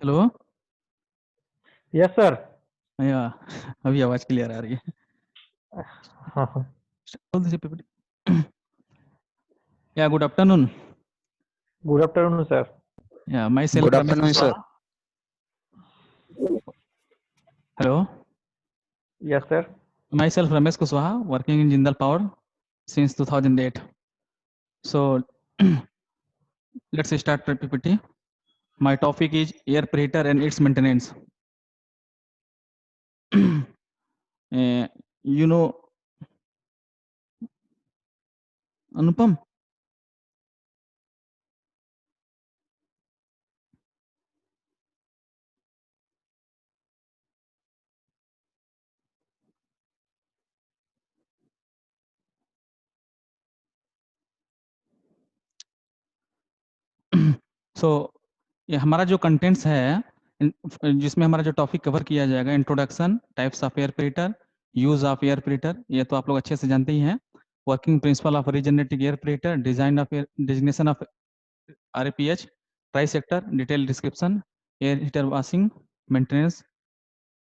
Hello. Yes sir. या अभी आवाज क्लियर आ रही है। हाँ हाँ। बोल दीजिए PPT। Yeah good afternoon. Good afternoon sir. Yeah myself good Ramesh afternoon sir. Kushwaha. Hello. Yes sir. Myself Ramesh Kushwaha working in Jindal Power since 2008. So let's start PPT. My topic is air preheater and its maintenance. You know Anupam? सो ये हमारा जो contents है जिसमें हमारा जो topic cover किया जाएगा, introduction, types of air preheater, use of air preheater, ये तो आप लोग अच्छे से जानते ही हैं। Working principle of regenerative air preheater, design of designation of RAPH, tri sector, detail description, air heater washing, maintenance.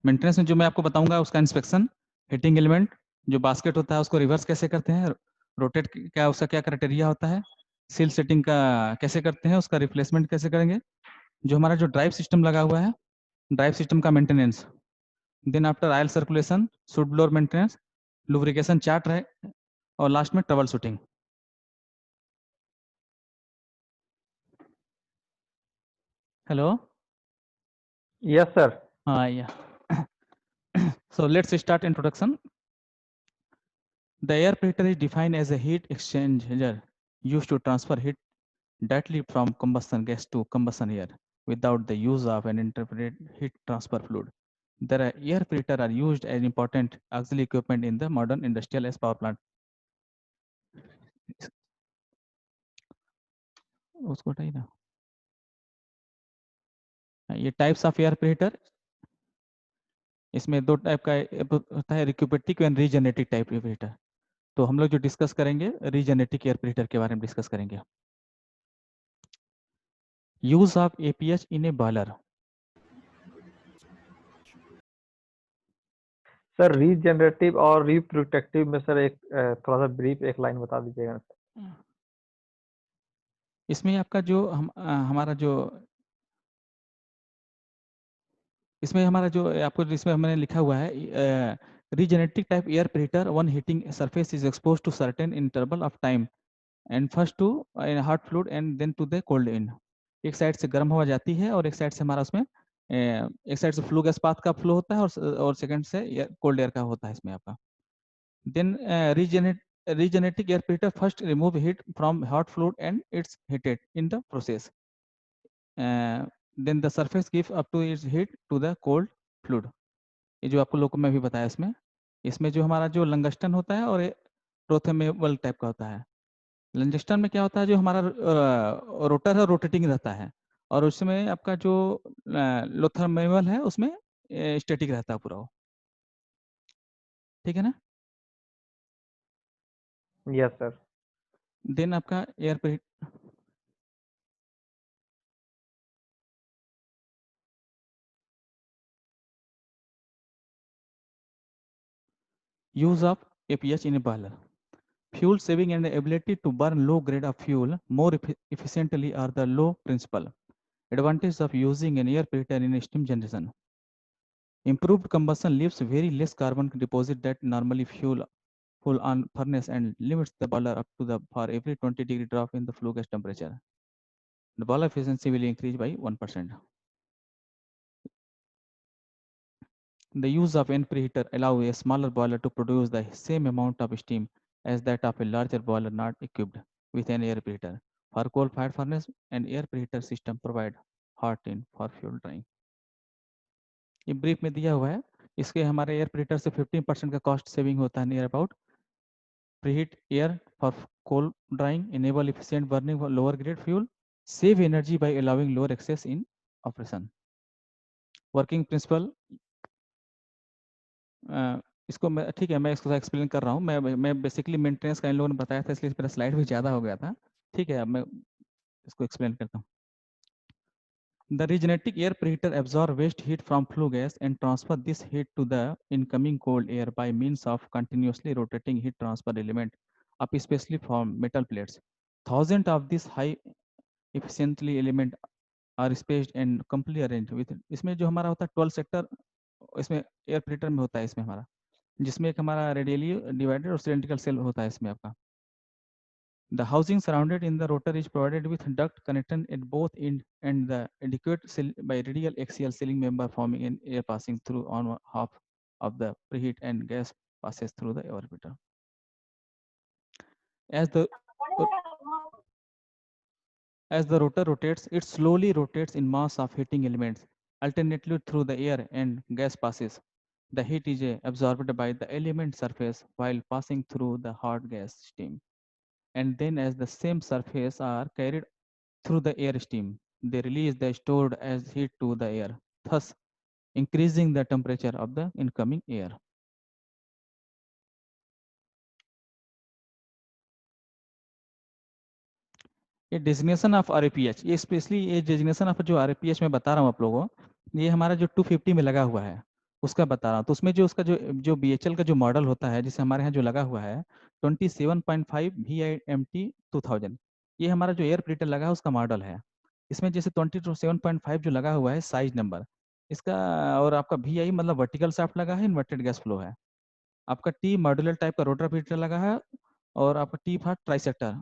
Maintenance में जो मैं आपको बताऊंगा उसका इंस्पेक्शन, हीटिंग एलिमेंट, जो बास्केट होता है उसको रिवर्स कैसे करते हैं, रोटेट क्या उसका क्या क्राइटेरिया होता है, सील सेटिंग का कैसे करते हैं, उसका रिप्लेसमेंट कैसे करेंगे, जो हमारा जो ड्राइव सिस्टम लगा हुआ है ड्राइव सिस्टम का maintenance, then after oil circulation, soot blower maintenance, lubrication chart है, और लास्ट में trouble shooting. Hello. Yes sir. हाँ या so let's start introduction. The air preheater is defined as a heat exchanger used to transfer heat directly from combustion gas to combustion air without the use of an intermediate heat transfer fluid. The air preheater are used as important auxiliary equipment in the modern industrial as power plant. उसको हटाइए ना। ये types of air preheater, इसमें दो type का होता है, recuperative and regenerative type air preheater. तो हम लोग जो डिस्कस करेंगे रीजनरेटिव एयर प्रीहीटर के बारे में डिस्कस करेंगे। Use of APH in A boiler. Sir regenerative और रिप्रोटेक्टिव में सर एक थोड़ा सा ब्रीफ एक लाइन बता दीजिएगा सर। इसमें आपका जो हमारा जो इसमें हमारा जो आपको इसमें हमने लिखा हुआ है, regenerative type air preheater, one heating surface is expose to certain interval of time and first to hot fluid and then to the cold end. एक साइड से गर्म हवा जाती है और एक साइड से हमारा उसमें एक साइड से फ्लू गैस पाथ का फ्लो होता है और सेकंड से कोल्ड एयर का होता है इसमें आपका। Then regenerating air filter first remove heat from hot fluid and it's heated in the process. Then the surface gives up to its heat to the cold fluid. ये जो आपको लोगों में भी बताया इसमें, इसमें जो हमारा जो लंगस्टन होता है और रोथेमेबल टाइप का होता है। लंगस्टन में क्या होता है, जो हमारा रोटर है रोटेटिंग रहता है, और उसमें आपका जो लोथर्मेबल है उसमें स्टैटिक रहता है पूरा वो। ठीक है ना। Yes sir. देन आपका एयर पे use of APH in a boiler. Fuel saving and the ability to burn low grade of fuel more efficiently are the low principle advantage of using an air preheater in steam generation. Improved combustion leaves very less carbon deposit that normally fuel on furnace and limits the boiler up to the for every 20-degree drop in the flue gas temperature. The boiler efficiency will increase by 1%. The use of an preheater allows a smaller boiler to produce the same amount of steam as that of a larger boiler not equipped with an air preheater. For coal-fired furnace, an air preheater system provide hot in for fuel drying. ये brief में दिया हुआ है। इसके हमारे air preheater से 15% का cost saving होता है near about. Preheat air for coal drying, enable efficient burning for lower grade fuel, save energy by allowing lower excess in operation. Working principle, इसको मैं ठीक है मैं इसको एक्सप्लेन कर रहा हूँ। मैं बेसिकली मेंटेनेंस का इन लोगों ने बताया था इसलिए मेरा स्लाइड भी ज़्यादा हो गया था। ठीक है अब मैं इसको एक्सप्लेन करता हूँ। The regenerating air preheater absorbs waste heat from flue gas and transfer this heat to the incoming cold air by means of continuously rotating heat transfer element up especially from metal plates. Thousands of these high efficiently element are spaced and completely arranged with इसमें जो हमारा होता है 12 sector इसमें air प्रीटर में होता है इसमें हमारा जिसमें एक हमारा रेडियली डिवाइडेड और सिलेंड्रिकल सेल होता है इसमें आपका The housing surrounded in the rotor is provided with duct connection at both end and the adequate by radial axial sealing member forming an air passing through on half of the preheat and gas passes through the orbiter. As the as the rotor rotates, it slowly rotates in mass of heating elements, alternately through the air and gas passes. The heat is absorbed by the element surface while passing through the hot gas stream. And then as the same surface are carried through the air stream, they release the stored as heat to the air, thus increasing the temperature of the incoming air. ये designation of RPH, ये specially ये designation of जो RPH में बता रहा हूँ आप लोगों को, ये हमारा जो 250 में लगा हुआ है उसका बता रहा हूँ। तो उसमें जो उसका जो बीएचएल का जो मॉडल होता है जिसे हमारे यहाँ जो लगा हुआ है 27.5 VIMT 2000, ये हमारा जो एयर प्रीटर लगा है उसका मॉडल है। इसमें जैसे 27.5 जो लगा हुआ है साइज नंबर इसका, और आपका VI मतलब वर्टिकल शाफ्ट लगा है, इन्वर्टेड गैस फ्लो है। आपका टी मॉड्यूलर टाइप का रोटर प्रीटर लगा है, और आपका T for trisector,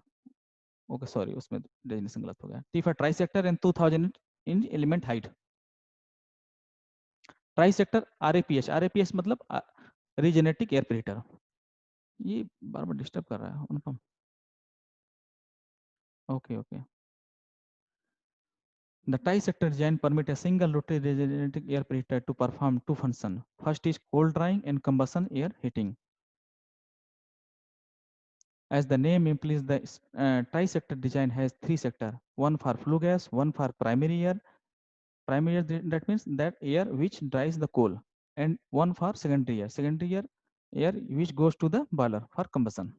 okay sorry उसमें डेफिनेशन गलत हो गया, T for trisector and 2000 in element height. Trisector RAPH, RAPH मतलब रीजेनेटिक एयर प्रीटर। ये बार बार डिस्टर्ब कर रहा है Anupam. Okay okay. The trisector design permit a single rotary regenerating air preheater to perform two functions. First is cold drying and combustion air heating. As the name implies, the trisector design has three sectors: one for flue gas, one for primary air. Primary air, that means that air which dries the coal, and one for secondary air. Secondary air which goes to the boiler for combustion.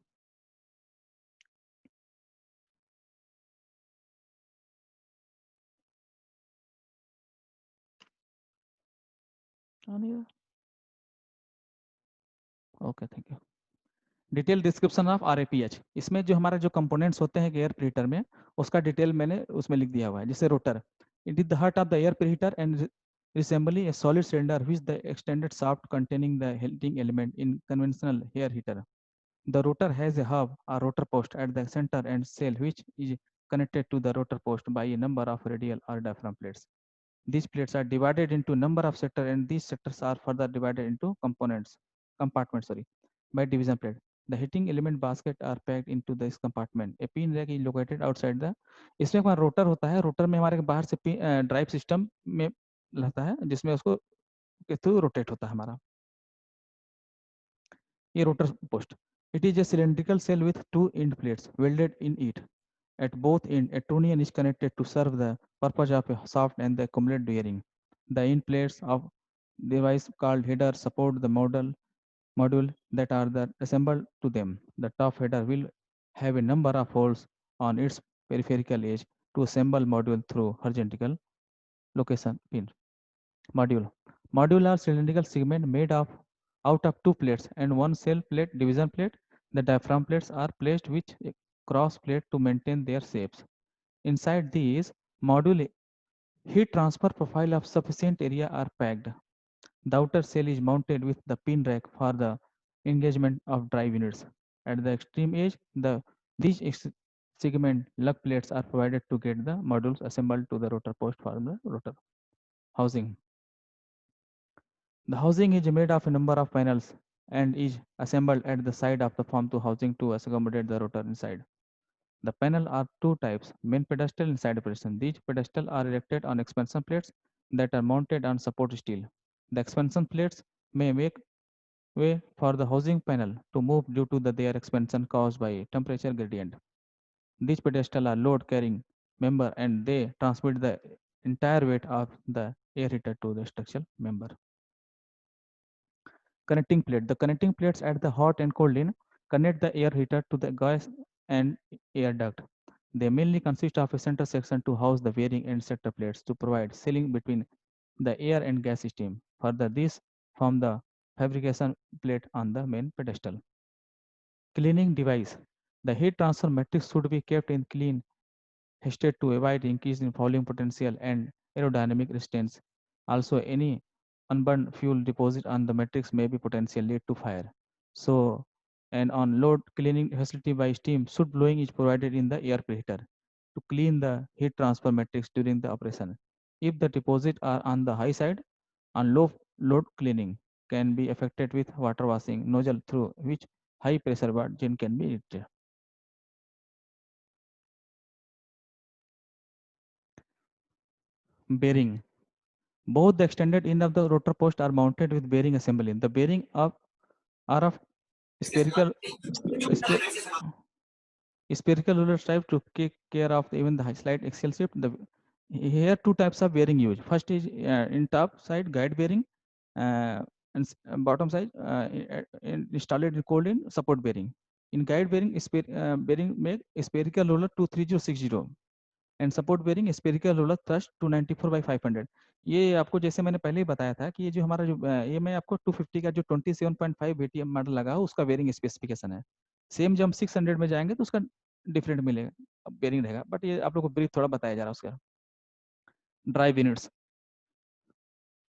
Okay thank you. Detail description of RAPH, इसमें जो हमारा जो components होते हैं air preheater में उसका detail मैंने उसमें लिख दिया हुआ है। जैसे rotor, it is the heart of the air preheater and resembling a solid cylinder with the extended shaft containing the heating element in conventional air heater. The rotor has a hub or rotor post at the center and cell which is connected to the rotor post by a number of radial or diaphragm plates. These plates are divided into number of sectors, and these sectors are further divided into compartments by division plate. The heating element basket are packed into this compartment. A pin rack is located outside the, इसमें हमारा rotor होता है, rotor में हमारे बाहर से drive system में रहता है जिसमें उसको के थ्रू रोटेट होता है हमारा ये rotor post. It is a cylindrical cell with two end plates welded in it. At both ends, a trunnion is connected to serve the purpose of a shaft and the accumulate bearing. The end plates of device called header support the module that are assembled to them. The top header will have a number of holes on its peripheral edge to assemble module through horizontal location pin. Module. Module are cylindrical segment made of out of two plates and one cell plate division plate. The diaphragm plates are placed with a cross plate to maintain their shapes. Inside these module, heat transfer profile of sufficient area are packed. The outer cell is mounted with the pin rack for the engagement of drive units. At the extreme edge, these segment lug plates are provided to get the modules assembled to the rotor post for the rotor. Housing. The housing is made of a number of panels and is assembled at the side of the form to housing to accommodate the rotor inside. The panel are two types, main pedestal and side pedestal. These pedestals are erected on expansion plates that are mounted on support steel. The expansion plates may make way for the housing panel to move due to their expansion caused by temperature gradient. These pedestals are load carrying member and they transmit the entire weight of the air heater to the structural member. Connecting plate. The connecting plates at the hot and cold end connect the air heater to the gas and air duct. They mainly consist of a center section to house the bearing and sector plates to provide sealing between the air and gas stream. Further, this form the fabrication plate on the main pedestal. Cleaning device. The heat transfer matrix should be kept in clean state to avoid increase in fouling potential and aerodynamic resistance. Also, any unburned fuel deposit on the matrix may be potential lead to fire. So, an on-load cleaning facility by steam should blowing is provided in the air preheater to clean the heat transfer matrix during the operation. If the deposit are on the high side, on low load cleaning can be effected with water washing nozzle through which high pressure margin can be reached. Bearing. Both the extended end of the rotor post are mounted with bearing assembly. The bearing are of spherical spher- spherical roller type to take care of even the slight axial shift. Here two types of bearing used. First is in top side guide bearing, uh, and bottom side installed in cold in support bearing. In guide bearing, bearing make spherical roller 23060 and support bearing spherical roller thrust 294/500। ये आपको जैसे मैंने पहले ही बताया था कि ये जो हमारा जो ये मैं आपको 250 का जो 27.5 एटीएम मॉडल लगा हो उसका बेरिंग स्पेसिफिकेशन है। सेम जब हम 600 में जाएंगे तो उसका डिफरेंट मिलेगा बेरिंग रहेगा, बट ये आप लोग को ब्रीफ थोड़ा बताया जा रहा है उसका। Drive units.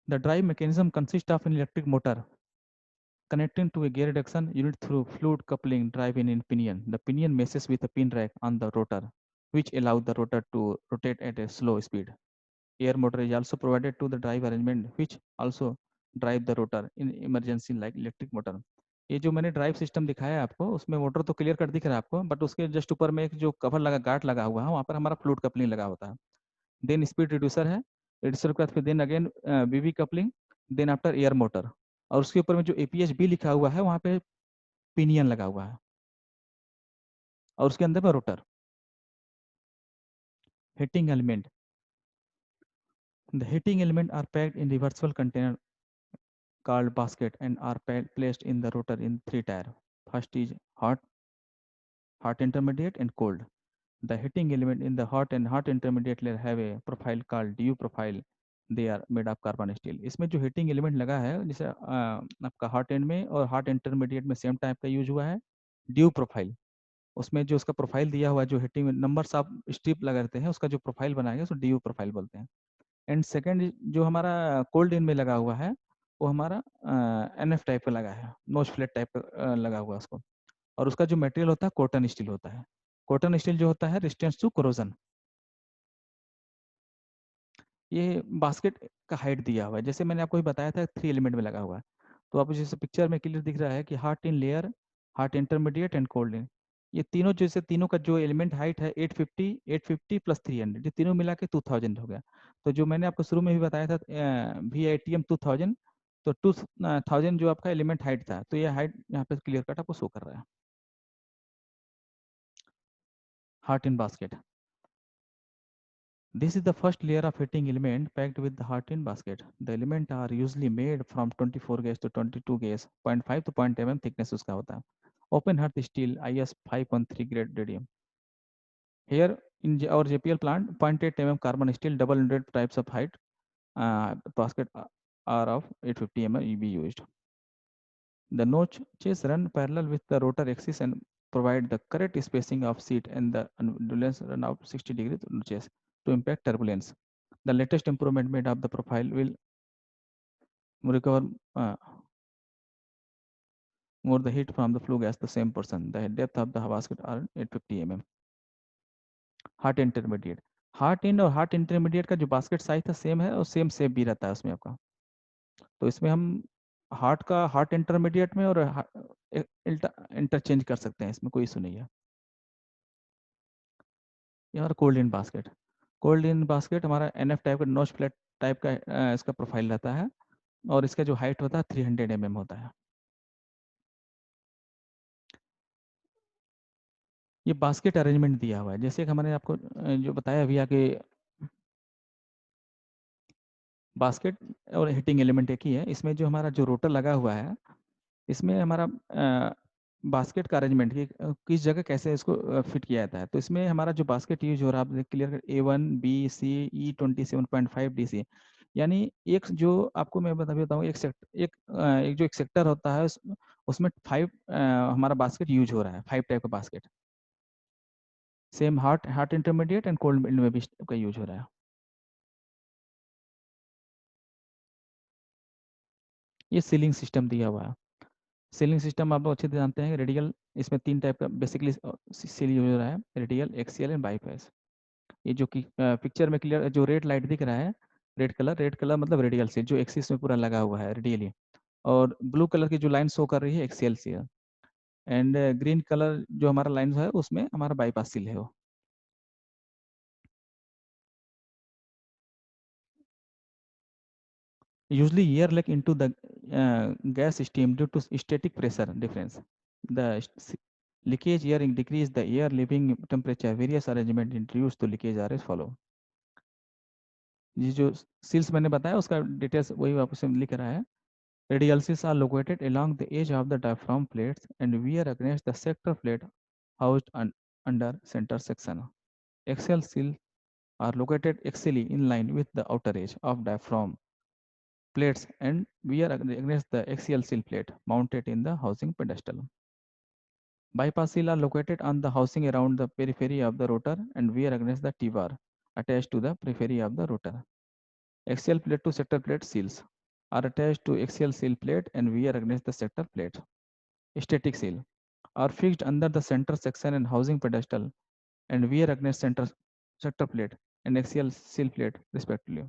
The drive mechanism consist of an electric motor connecting to a gear reduction unit through fluid coupling drive in pinion. The pinion meshes with a pin rack on the rotor, which allows the rotor to rotate at a slow speed. Air motor is also provided to the drive arrangement, which also drive the rotor in emergency like electric motor. ये जो मैंने drive system दिखाया है आपको उसमें motor तो clear cut दिख रहा है आपको, बट उसके जस्ट ऊपर में एक जो कवर लगा गार्ड लगा हुआ है वहाँ पर हमारा फ्लूइड कपलिंग लगा होता है। देन स्पीड रिड्यूसर है, रिड्यूसर के बाद फिर then again BB coupling, then after air motor, और उसके ऊपर में जो एपीएच बी लिखा हुआ है वहाँ पे पिनियन लगा हुआ है और उसके अंदर में rotor. Heating element. The heating element are packed in reversible container called basket and are placed in the rotor in three tier. First is hot intermediate and cold. The heating element in the hot and hot intermediate layer have a profile called DU profile. They are made of carbon steel. इसमें जो heating element लगा है जैसे आपका hot and में और hot intermediate में same type का यूज हुआ है ड्यू प्रोफाइल। उसमें जो उसका प्रोफाइल दिया हुआ है जो हीटिंग में नंबर्स आप स्ट्रिप लगाते हैं उसका जो प्रोफाइल बनाएंगे उसको ड्यू प्रोफाइल बोलते हैं। एंड सेकंड जो हमारा कोल्ड इन में लगा हुआ है वो हमारा एनएफ टाइप का लगा है, नोज फ्लेट टाइप का लगा हुआ है उसको, और उसका जो मटेरियल होता है कॉटन स्टील होता है। कॉटन स्टील जो होता है रेजिस्टेंस टू कोरोजन। ये बास्केट का हाइट दिया हुआ है जैसे मैंने आपको बताया था 3 एलिमेंट में लगा हुआ है, तो आप जैसे पिक्चर में क्लियर दिख रहा है कि heart in layer, heart intermediate and cold in, ये तीनों जैसे तीनों का जो एलिमेंट हाइट है 850 850 प्लस 300, ये तीनों मिला के 2000 हो गया। तो जो मैंने आपको शुरू में भी बताया था VITM 2000, तो 2000 जो आपका एलिमेंट हाइट था, तो ये हाइट यहाँ पे क्लियर कट आपको शो कर रहा है। Heart in basket. This is the first layer of heating element packed with the heart in basket. The element are usually made from 24 gauge to 22 gauge, 0.5 to 0.8 mm thickness उसका होता है। Open heart steel IS 513 grade radium. Here in our JPL plant, 0.8 mm carbon steel double-ended types of height basket are of 850 mm be used. The notches run parallel with the rotor axis and provide the correct spacing of seat, and the undulations run out 60 degrees notches to impact turbulence. The latest improvement made of the profile will recover more the heat from the flue gas the same person. The depth of the basket are 850 mm. Heart intermediate. Heart in और heart intermediate का जो basket size था same है और same shape भी रहता है उसमें आपका। तो इसमें हम हार्ट का हार्ट इंटरमीडिएट में और इंटरचेंज कर सकते हैं, इसमें कोई इशू नहीं है। ये हमारा cold in basket. Cold in basket हमारा एनएफ टाइप का नोच फ्लैट टाइप का इसका प्रोफाइल रहता है और इसका जो हाइट होता है 300 mm होता है। ये बास्केट अरेंजमेंट दिया हुआ है जैसे कि मैंने आपको जो बताया अभी आगे, बास्केट और हीटिंग एलिमेंट एक ही है। इसमें जो हमारा जो रोटर लगा हुआ है इसमें हमारा बास्केट का अरेंजमेंट कि किस जगह कैसे इसको फिट किया जाता है। तो इसमें हमारा जो बास्केट यूज हो रहा है, आप क्लियर कर A1 B C E27.5 DC, यानी एक जो आपको मैं बताऊँ, एक सेक्टर होता है, उसमें 5 हमारा बास्केट यूज हो रहा है, 5 टाइप का basket. Same hot intermediate and cold में भी का यूज हो रहा है। ये सीलिंग सिस्टम दिया हुआ है। सीलिंग सिस्टम आप लोग अच्छे से जानते हैं, रेडियल, इसमें 3 टाइप का बेसिकली सील यूज हो रहा है, रेडियल, एक्सियल एंड बाईफेस। ये जो कि पिक्चर में क्लियर जो रेड लाइट दिख रहा है, रेड कलर मतलब रेडियल सील, जो एक्सिस में पूरा लगा हुआ है रेडियली। और ब्लू कलर की जो लाइन शो कर रही है, axial seal. And green colour जो हमारा लाइन है, उसमें हमारा बाईपास सील है वो। Usually air leak into the gas stream due to static pressure difference. The leakage air decrease the air leaving temperature. Various arrangement introduced to leakage are as follow. ये जो seals मैंने बताया उसका details वही वापस से लिख रहा है। Radial seals are located along the edge of the diaphragm plates and wear against the sector plate housed under center section. Axial seals are located axially in line with the outer edge of diaphragm plates and wear against the axial seal plate mounted in the housing pedestal. Bypass seal are located on the housing around the periphery of the rotor and wear against the T-bar attached to the periphery of the rotor. Axial plate to sector plate seals are attached to axial seal plate and wear against the sector plate. Static seal are fixed under the center section and housing pedestal and wear against sector plate and axial seal plate respectively.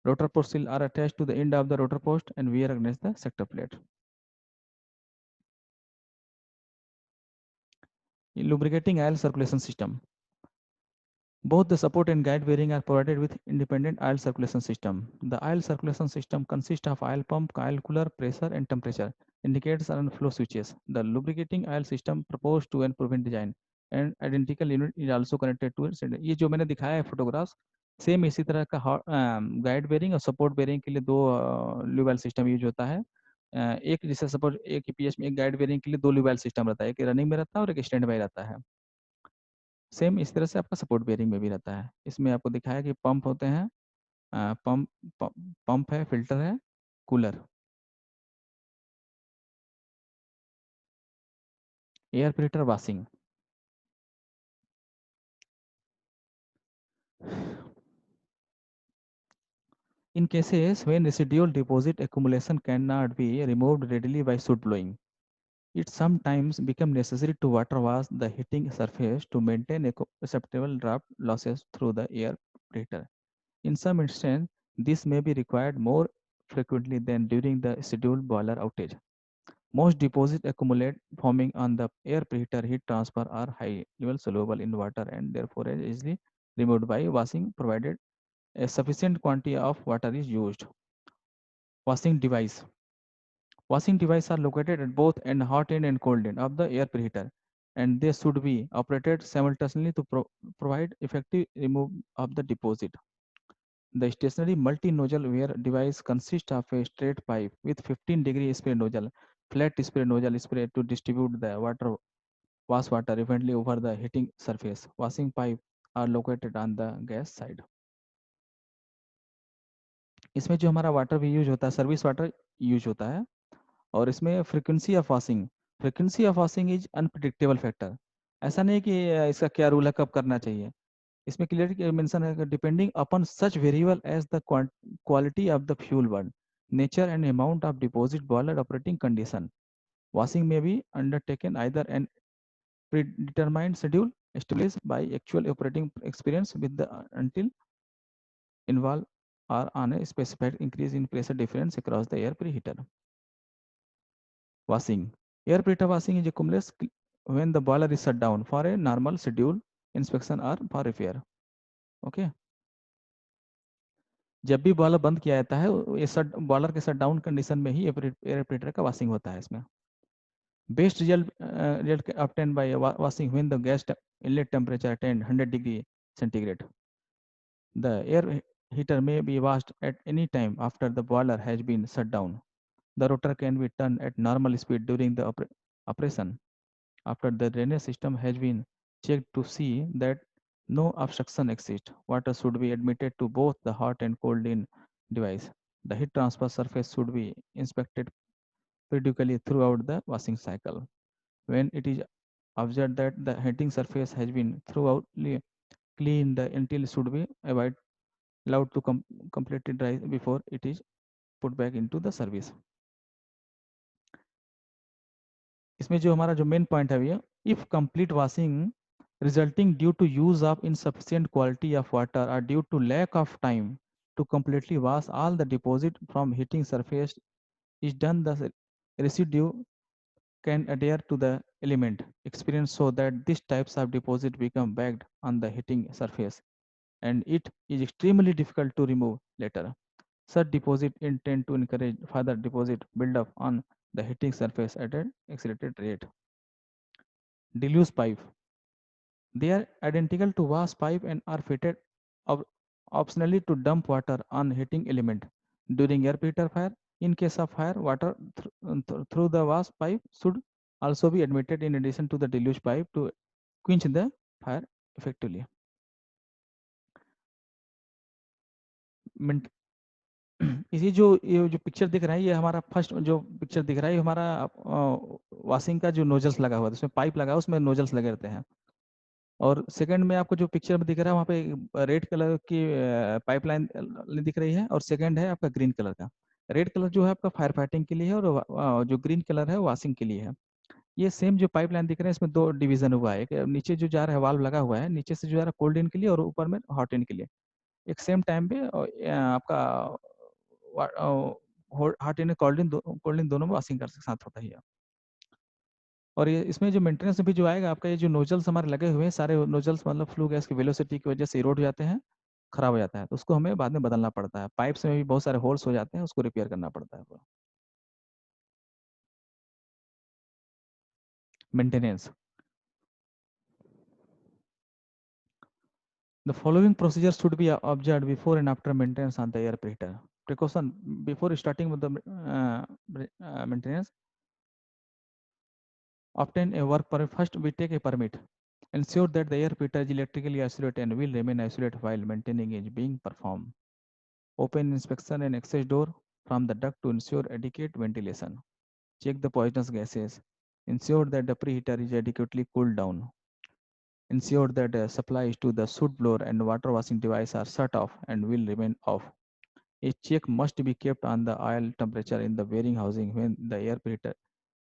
Rotor post seal are attached to the end of the rotor post and wear against the sector plate. Lubricating aisle circulation system. Both the support and guide bearing are provided with independent aisle circulation system. The aisle circulation system consists of aisle pump, aisle cooler, pressure and temperature, indicators and flow switches. The lubricating aisle system proposed to and proven design and identical unit is also connected to it. ये जो मैंने दिखाया है photographs, same इसी तरह का guide bearing और support bearing के लिए दो ल्यूवेल सिस्टम यूज होता है। एक जैसे सपोज एक ईपीएस में एक गाइड बेरिंग के लिए दो ल्यूवेल सिस्टम रहता है, एक रनिंग में रहता है और एक स्टैंड बाई रहता है। सेम इस तरह से आपका सपोर्ट बेयरिंग में भी रहता है। इसमें आपको दिखाया कि पंप होते हैं, पंप पंप है, फिल्टर है, cooler. Air filter washing. In cases when residual deposit accumulation cannot be removed readily by soot blowing, it sometimes becomes necessary to water wash the heating surface to maintain acceptable draft losses through the air filter. In some instances, this may be required more frequently than during the scheduled boiler outage. Most deposits accumulate, forming on the air preheater heat transfer are high level soluble in water and therefore is easily removed by washing provided a sufficient quantity of water is used. Washing device. Washing devices are located at both end hot end and cold end of the air preheater and they should be operated simultaneously to provide effective removal of the deposit. The stationary multi-nozzle wear device consists of a straight pipe with 15-degree spray nozzle, flat spray nozzle spray to distribute the wash water evenly over the heating surface. Washing pipe are located on the gas side. इसमें जो हमारा water भी use होता है, service water use होता है। और इसमें frequency of washing is unpredictable factor. ऐसा नहीं कि इसका क्या रूल है, कब करना चाहिए। इसमें क्लियर मेंशन है depending upon such variable as the quality of the fuel burn, nature and amount of deposit boiler operating condition. Washing में भी undertaken either an predetermined schedule established by actual operating experience with the until involve or on a specified increase in pressure difference across the air preheater. Washing. Air preheater washing is accumulates when the boiler is shut down for a normal schedule inspection or for repair. Okay. जब भी boiler बंद किया जाता है, ये boiler के shut down condition में ही air preheater का वॉशिंग होता है। इसमें best result obtained by washing when the gas inlet temperature attained 100 degree centigrade. The air heater may be washed at any time after the boiler has been shut down. The rotor can be turned at normal speed during the operation. After the drainage system has been checked to see that no obstruction exists, water should be admitted to both the hot and cold in device. The heat transfer surface should be inspected periodically throughout the washing cycle. When it is observed that the heating surface has been thoroughly cleaned, the until should be avoid allowed to completely dry before it is put back into the service. इसमें जो हमारा जो main point है भैया, if complete washing resulting due to use of insufficient quality of water or due to lack of time to completely wash all the deposit from heating surface is done, the residue can adhere to the element experience so that these types of deposit become bagged on the heating surface and it is extremely difficult to remove later. Such deposit intend to encourage further deposit buildup on the heating surface at an accelerated rate. Deluge pipe. They are identical to wash pipe and are fitted optionally to dump water on heating element during air preheater fire. In case of fire, water through the wash pipe should also be admitted in addition to the deluge pipe to quench the fire effectively. इसी जो ये जो picture दिख रहा है, ये हमारा first जो पिक्चर दिख रहा है, ये हमारा वॉशिंग का जो नोजल्स लगा हुआ है, उसमें पाइप लगा है, उसमें नोजल्स लगे रहते हैं। और सेकंड में आपको जो पिक्चर में दिख रहा है, वहाँ पे रेड कलर की पाइपलाइन दिख रही है और सेकंड है आपका ग्रीन कलर का। रेड कलर जो है आपका फायर फाइटिंग के लिए है और जो ग्रीन कलर है वॉशिंग के लिए है। ये सेम जो पाइपलाइन दिख रहे हैं, इसमें दो डिवीजन हुआ है। एक नीचे जो जा रहा है वाल्व लगा हुआ है, नीचे से जो जा रहा है कोल्ड इन के लिए और ऊपर में हॉट इन के लिए। एक सेम टाइम पे आपका हॉट इन कोल्ड इन दोनों में वॉशिंग कर साथ होता ही है। और ये इसमें जो मेंटेनेंस भी जो आएगा आपका, ये जो नोजल्स हमारे लगे हुए हैं सारे नोजल्स मतलब फ्लू गैस की वेलोसिटी की वजह से इरोड हो जाते हैं, खराब हो जाता है, तो उसको हमें बाद में बदलना पड़ता है। पाइप्स में भी बहुत सारे होल्स हो जाते हैं, उसको रिपेयर करना पड़ता है। Maintenance. The following procedures should be observed before and after maintenance on the air preheater. Precaution before starting with the maintenance. Obtain a work permit. First, we take a permit. Ensure that the air preheater is electrically isolated and will remain isolated while maintaining is being performed. Open inspection and access door from the duct to ensure adequate ventilation. Check the poisonous gases. Ensure that the preheater is adequately cooled down. Ensure that supplies to the soot blower and water washing device are shut off and will remain off. A check must be kept on the oil temperature in the bearing housing when the air preheater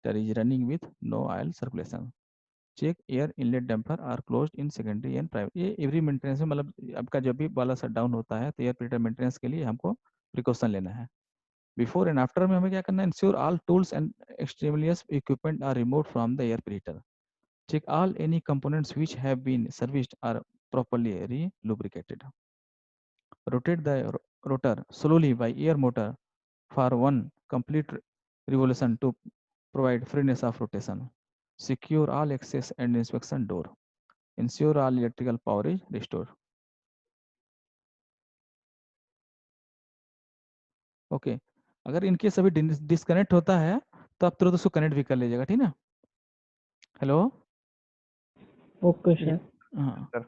is running with no oil circulation. Check air inlet damper are closed in secondary and primary. ये every maintenance में मतलब आपका जब भी वाला shut down होता है तो एयर प्रीटर मेंटेनेंस के लिए हमको प्रिकॉशन लेना है। बिफोर एंड आफ्टर में हमें क्या करना है, ensure all tools and extraneous equipment are removed from the air preheater. Check all any components which have been serviced are properly re-lubricated. Rotate the rotor slowly by air motor for one complete revolution to provide freeness of rotation. Secure all access and inspection door. Ensure all electrical power is restored. Okay अगर इनके सभी disconnect होता है तो आप तुरंत उसको connect भी कर लीजिएगा, ठीक ना। हेलो। Okay sir. हाँ, सर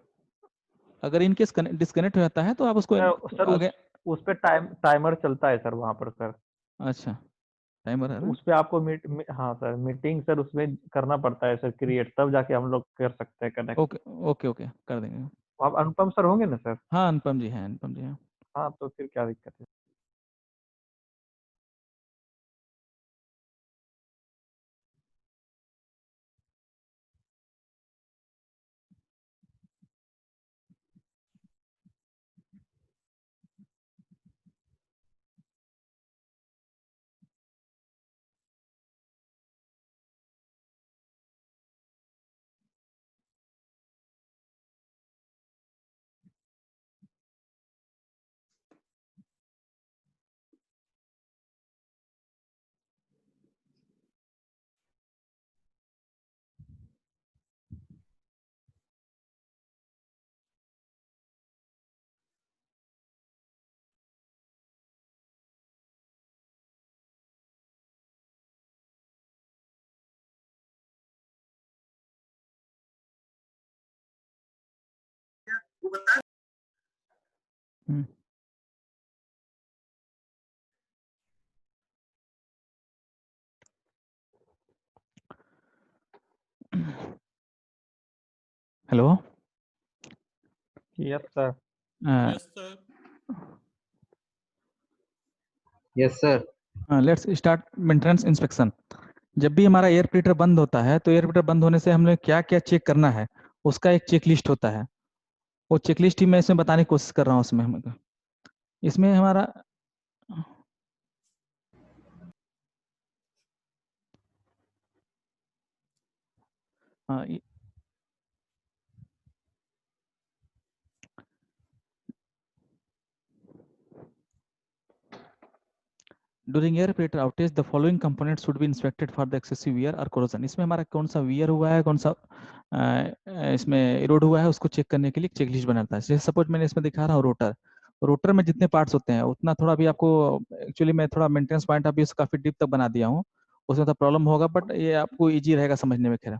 अगर इनकेस डिस्कनेक्ट हो जाता है तो आप उसको सर उस पे टाइमर चलता है सर वहाँ पर सर। अच्छा, टाइमर है ना। उस पे आपको हाँ सर मीटिंग सर उसमें करना पड़ता है सर क्रिएट, तब जाके हम लोग कर सकते हैं कनेक्ट। ओके ओके ओके कर देंगे। आप अनुपम सर होंगे ना सर? हाँ अनुपम जी हैं, अनुपम जी हैं। हाँ तो फिर क्या दिक्कत है। Hello. Yes sir. Yes sir. Let's start maintenance inspection. जब भी हमारा एयर प्रीटर बंद होता है तो एयर प्रीटर बंद होने से हमें क्या क्या चेक करना है उसका एक चेक लिस्ट होता है। वो चेक लिस्ट ही मैं इसमें बताने की कोशिश कर रहा हूँ। इसमें हमारा during air preheater outage the following components should be inspected for the excessive wear और कोरोजन। इसमें हमारा कौन सा वियर हुआ है, कौन सा इसमें इरोड हुआ है, उसको चेक करने के लिए चेक लिस्ट बनाता है। जैसे सपोज मैंने इसमें दिखा रहा हूँ रोटर। रोटर में जितने पार्ट्स होते हैं उतना थोड़ा भी आपको एक्चुअली मैं थोड़ा मेंटेनेंस पॉइंट ऑफ व्यू से काफी डीप तक बना दिया हूँ। उसमें तो प्रॉब्लम होगा बट ये आपको ईजी रहेगा समझने में। खैर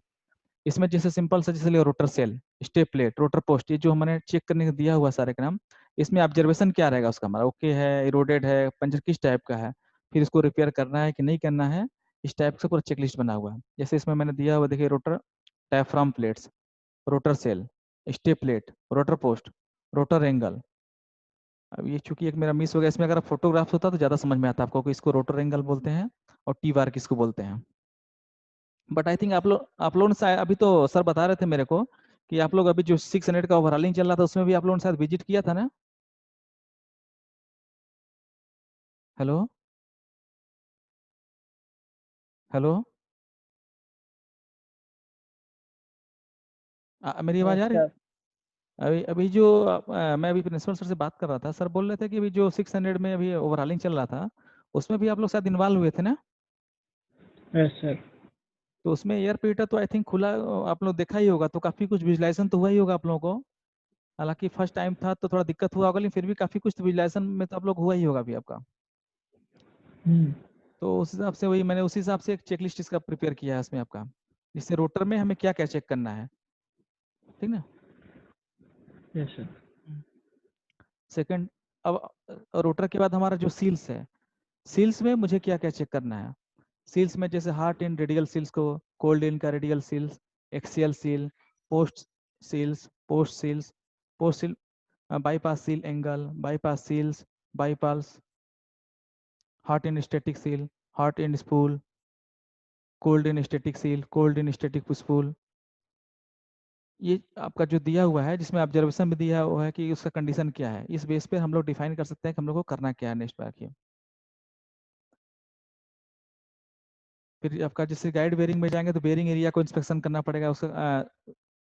इसमें जैसे सिंपल सा जैसे rotor seal, step plate, rotor post, ये जो हमने चेक करने को दिया हुआ सारे काम, इसमें ऑब्जर्वेशन क्या रहेगा उसका हमारा, ओके है, इरोडेड है, पंचर किस टाइप का है, फिर इसको रिपेयर करना है कि नहीं करना है, इस टाइप से पूरा चेकलिस्ट बना हुआ है। जैसे इसमें मैंने दिया हुआ देखिए rotor diaphragm plates, rotor seal, step plate, rotor post, rotor angle. अब ये चूंकि एक मेरा मिस हो गया, इसमें अगर फोटोग्राफ्स होता तो ज्यादा समझ में आता आपको कि इसको रोटर एंगल बोलते हैं और टी बार किसको बोलते हैं। बट आई थिंक आप लोग ने शायद अभी तो सर बता रहे थे मेरे को कि आप लोग अभी जो 600 का ओवरऑलिंग चल रहा था उसमें भी आप लोगों ने शायद विजिट किया था ना। हेलो हेलो, मेरी आवाज आ रही? सर अभी अभी जो मैं अभी प्रिंसिपल सर से बात कर रहा था, सर बोल रहे थे कि अभी जो 600 में अभी ओवरऑलिंग चल रहा था उसमें भी आप लोग शायद इन्वॉल्व हुए थे ना। Yes sir. तो उसमें एयर प्रीटर तो आई थिंक खुला आप लोग देखा ही होगा, तो काफी कुछ विजुलाइजेशन तो हुआ ही होगा आप लोगों को। हालांकि फर्स्ट टाइम था तो थोड़ा दिक्कत हुआ होगा, लेकिन फिर भी काफी कुछ तो विजुलाइजेशन में तो आप लोग हुआ ही होगा अभी आपका। तो उस हिसाब से वही मैंने उसी हिसाब से एक चेकलिस्ट इसका प्रिपेयर किया है इसमें आपका, जिससे रोटर में हमें क्या क्या चेक करना है, ठीक ना। Yes sir. सेकंड, अब रोटर के बाद हमारा जो सील्स है, सील्स में मुझे क्या क्या चेक करना है। सील्स में जैसे हार्ट इन रेडियल सील्स को, कोल्ड इन का radial seals, axial seal, post seals, post seal, bypass seal angle, bypass seals, bypass, hot end static seal, hot end spool, cold end static seal, cold end static spool. ये आपका जो दिया हुआ है जिसमें observation भी दिया हुआ है कि उसका कंडीशन क्या है, इस बेस पे हम लोग डिफाइन कर सकते हैं कि हम लोग को करना क्या है नेक्स्ट बार की। फिर आपका जैसे गाइड बेरिंग में जाएंगे तो बेरिंग एरिया को इंस्पेक्शन करना पड़ेगा, उसका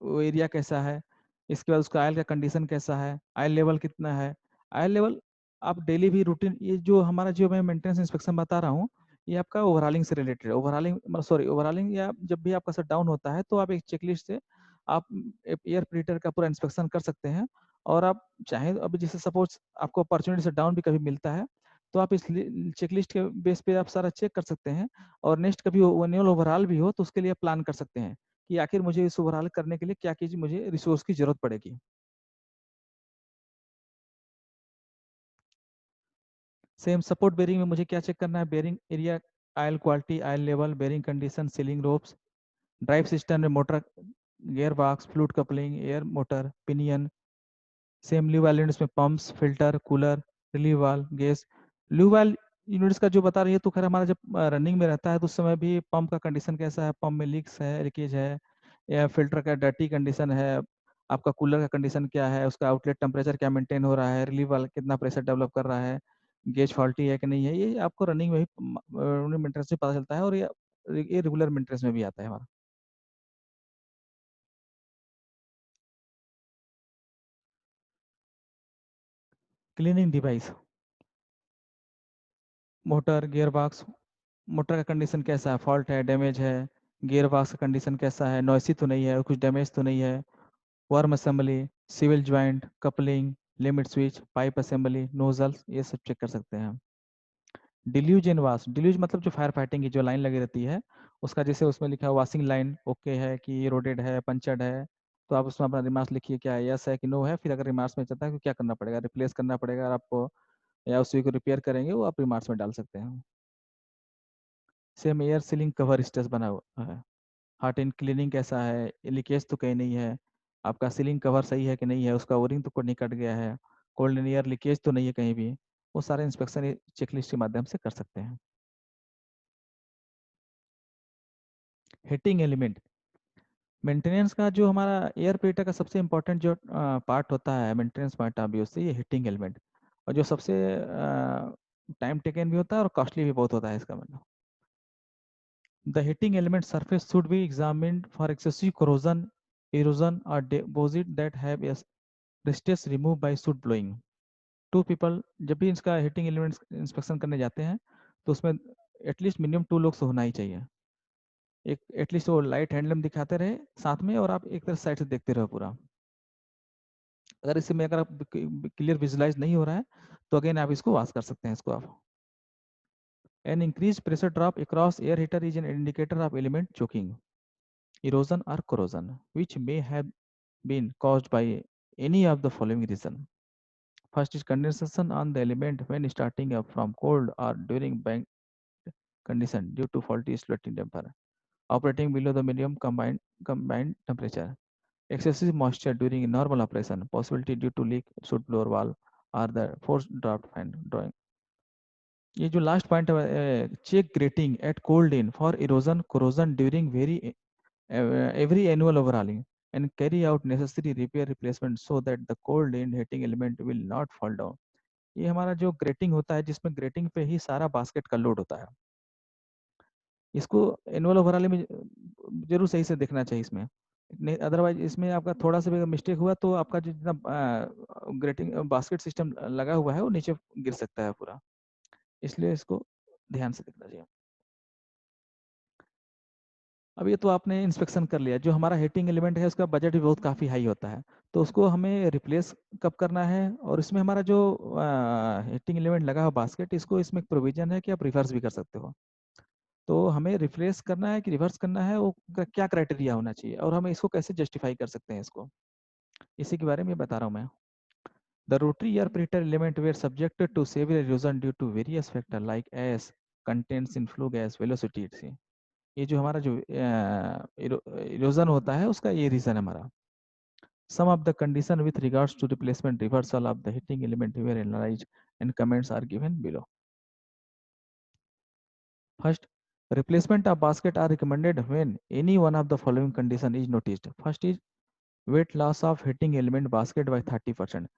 वो एरिया कैसा है। इसके बाद उसका आयल का कंडीशन कैसा है, आयल लेवल कितना है। आयल लेवल आप डेली भी रूटीन, ये जो हमारा जो मैं मेंटेनेंस इंस्पेक्शन बता रहा हूँ ये आपका ओवरऑलिंग से रिलेटेड है। ओवरऑलिंग सॉरी ओवरऑलिंग या जब भी आपका शट डाउन होता है तो आप एक चेकलिस्ट से आप एयर प्रीटर का पूरा इंस्पेक्शन कर सकते हैं। और आप चाहें अभी जैसे सपोज आपको अपॉर्चुनिटी से डाउन भी कभी मिलता है तो आप इस चेकलिस्ट के बेस पे आप सारा चेक कर सकते हैं। और नेक्स्ट कभी एनुअल ओवरऑल भी हो तो उसके लिए प्लान कर सकते हैं कि आखिर मुझे इस ओवरऑल करने के लिए क्या चीज मुझे रिसोर्स की जरूरत पड़ेगी। सेम सपोर्ट बेरिंग में मुझे क्या चेक करना है, bearing area, oil quality, oil level, bearing condition, sealing ropes, drive system में motor, gear box, fluid coupling, air motor, pinion, same lube valve units में pumps, filter, cooler, relief valve, gas. Lube valve units का जो बता रही है तो खैर हमारा जब रनिंग में रहता है तो उस समय भी पंप का कंडीशन कैसा है, पंप में लीक्स है, लीकेज है, या फिल्टर का डर्टी कंडीशन है, आपका कूलर का कंडीशन क्या है, उसका आउटलेट टेम्परेचर क्या मेंटेन हो रहा है, रिलीव वाल कितना प्रेशर डेवलप कर रहा है, गेज फॉल्टी है कि नहीं है, ये आपको रनिंग में भी मेंटेनेंस से पता चलता है। और ये रेगुलर मेंटेनेंस में भी आता है हमारा। Cleaning device, motor, gear box, motor का कंडीशन कैसा है, फॉल्ट है, डैमेज है, गियर बॉक्स का कंडीशन कैसा है, नॉइसी तो नहीं है, कुछ डैमेज तो नहीं है, worm assembly, swivel joint, coupling, limit switch, pipe assembly, nozzles, ये सब चेक कर सकते हैं हम। डिल्यूज एंड वाश, डिल्यूज मतलब जो फायर फाइटिंग की जो लाइन लगी रहती है उसका, जैसे उसमें लिखा है वॉशिंग लाइन ओके है कि रोडेड है, पंचर्ड है, तो आप उसमें अपना रिमार्क्स लिखिए, क्या यस है कि नो है। फिर अगर रिमार्क्स में चलता है तो क्या करना पड़ेगा, रिप्लेस करना पड़ेगा आपको, या उसी को रिपेयर करेंगे, वो आप रिमार्क्स में डाल सकते हैं। Same air ceiling cover stage बना हुआ है, हॉट एंड क्लीनिंग कैसा है, लीकेज तो कहीं नहीं है, आपका सीलिंग कवर सही है कि नहीं है, उसका ओरिंग तो नहीं कट गया है, कोल्ड एंड एयर लीकेज तो नहीं है कहीं भी, वो सारे इंस्पेक्शन चेकलिस्ट के माध्यम से कर सकते हैं। हीटिंग एलिमेंट मेंटेनेंस का जो हमारा एयर प्यूरिफायर का सबसे इम्पोर्टेंट जो पार्ट होता है मेंटेनेंस पॉइंट ऑफ व्यू से, ये हीटिंग एलिमेंट, और जो सबसे टाइम टेकन भी होता है और कॉस्टली भी बहुत होता है इसका मतलब। The heating element surface should be examined for excessive corrosion, erosion or deposit that have resistance removed by soot blowing. Two people जब भी इसका हीटिंग एलिमेंट्स इंस्पेक्शन करने जाते हैं तो उसमें एटलीस्ट मिनिमम 2 लोग तो होना ही चाहिए। एक एटलीस्ट वो लाइट हैंडलम दिखाते रहे साथ में, और आप एक तरफ साइड से देखते रहो पूरा। अगर इसमें अगर आप क्लियर विजुलाइज नहीं हो रहा है तो अगेन आप इसको वॉश कर सकते हैं इसको आप। An increase pressure drop across air heater is an indicator of element choking, erosion or corrosion which may have been caused by any of the following reason. First is condensation on the element when starting up from cold or during bank condition due to faulty sweating damper operating below the minimum combined temperature. Excessive moisture during normal operation, possibility due to leak, soot blower valve or the forced draft fan drawing. ये जो last point है, check grating at cold end for erosion corrosion during every annual overhauling and carry out necessary repair replacement so that the cold end heating element will not fall down. ये हमारा जो grating होता है, जिसमें grating पे ही सारा basket का load होता है, इसको एनुअल ओवरऑल में जरूर सही से देखना चाहिए इसमें, नहीं अदरवाइज इसमें आपका थोड़ा सा भी मिस्टेक हुआ तो आपका जो जितना ग्रेटिंग बास्केट सिस्टम लगा हुआ है वो नीचे गिर सकता है पूरा, इसलिए इसको ध्यान से देखना चाहिए। अब ये तो आपने इंस्पेक्शन कर लिया, जो हमारा हीटिंग एलिमेंट है उसका बजट भी बहुत काफ़ी हाई होता है, तो उसको हमें रिप्लेस कब करना है, और इसमें हमारा जो हीटिंग एलिमेंट लगा हुआ बास्केट, इसको इसमें एक प्रोविजन है कि आप रिवर्स भी कर सकते हो। तो हमें रिप्लेस करना है कि रिवर्स करना है, वो क्या क्राइटेरिया होना चाहिए, और हम इसको कैसे जस्टिफाई कर सकते हैं इसको, इसी के बारे में बता रहा हूँ मैं। The rotary air preheater element were subjected to severe erosion due to various factor like ash contents in flow gas velocity. ये जो हमारा जो इरोजन होता है उसका ये रीजन है हमारा। Some of the condition with regards to replacement reversal of the heating element were analyzed and comments are given below. First, replacement of basket are recommended when any one of the following condition is noticed. First is weight loss of heating element basket by 30%.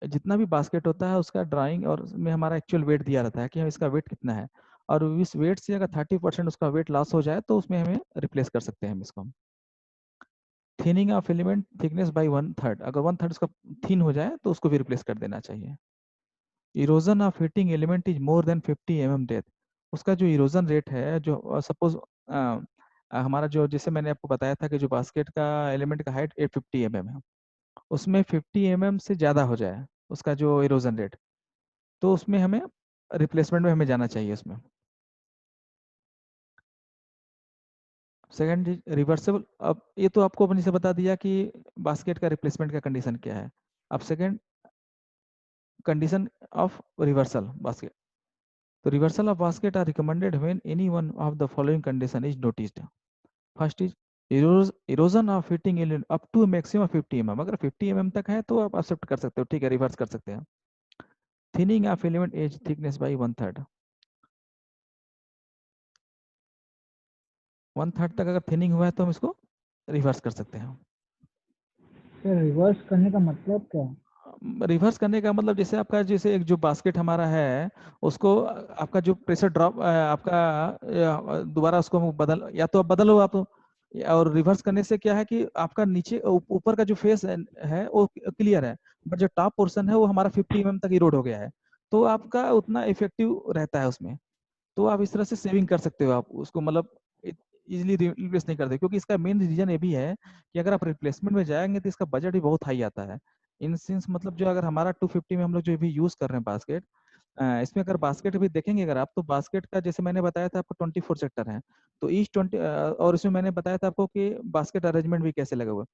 जितना भी basket होता है उसका drawing और में हमारा actual wait दिया रहता है कि हम इसका वेट कितना है, और इस वेट से अगर 30% उसका वेट लॉस हो जाए तो उसमें हमें रिप्लेस कर सकते हैं हम इसको। Thinning of element thickness by 1/3, अगर 1/3 उसका थिन हो जाए तो उसको भी रिप्लेस कर देना चाहिए। Erosion of heating element is more than 50 mm depth, उसका जो इरोजन रेट है, जो सपोज हमारा जो जैसे मैंने आपको बताया था कि जो बास्केट का एलिमेंट का हाइट 850 mm है, उसमें 50 mm से ज़्यादा हो जाए उसका जो इरोजन रेट, तो उसमें हमें रिप्लेसमेंट में हमें जाना चाहिए उसमें। सेकंड रिवर्सेबल, अब ये तो आपको अपने से बता दिया कि बास्केट का रिप्लेसमेंट का कंडीशन क्या है। अब second condition of reversal basket, तो reversal of basket are recommended when any one of the following condition is noticed. First is erosion of heating element up to maximum 50 mm, अगर 50 mm तक है तो आप accept कर सकते हो, ठीक है, रिवर्स कर सकते हैं। Thinning of element as thickness by 1/3, 1/3 तक अगर थिनिंग हुआ है तो हम इसको रिवर्स कर सकते हैं। सर रिवर्स करने का मतलब क्या है? रिवर्स करने का मतलब जैसे आपका जैसे एक जो बास्केट हमारा है उसको आपका जो प्रेशर ड्रॉप आपका दोबारा उसको बदल, या तो आप बदलो आप, और रिवर्स करने से क्या है कि आपका नीचे ऊपर का जो फेस है वो क्लियर है, बट जो टॉप पोर्शन है वो हमारा 50 mm तक इरोड हो गया है, तो आपका उतना इफेक्टिव रहता है उसमें, तो आप इस तरह से सेविंग कर सकते हो आप उसको, मतलब इजीली रिप्लेस नहीं करते, क्योंकि इसका मेन रीजन ये भी है कि अगर आप रिप्लेसमेंट में जाएंगे तो इसका बजट भी बहुत हाई आता है। इन सेंस मतलब जो अगर हमारा 250 में हम लोग जो भी यूज कर रहे हैं बास्केट, इसमें अगर बास्केट भी देखेंगे अगर आप, तो बास्केट का जैसे मैंने बताया था आपको 24 सेक्टर है, तो ईच 20 और इसमें मैंने बताया था आपको कि बास्केट अरेंजमेंट भी कैसे लगा हुआ।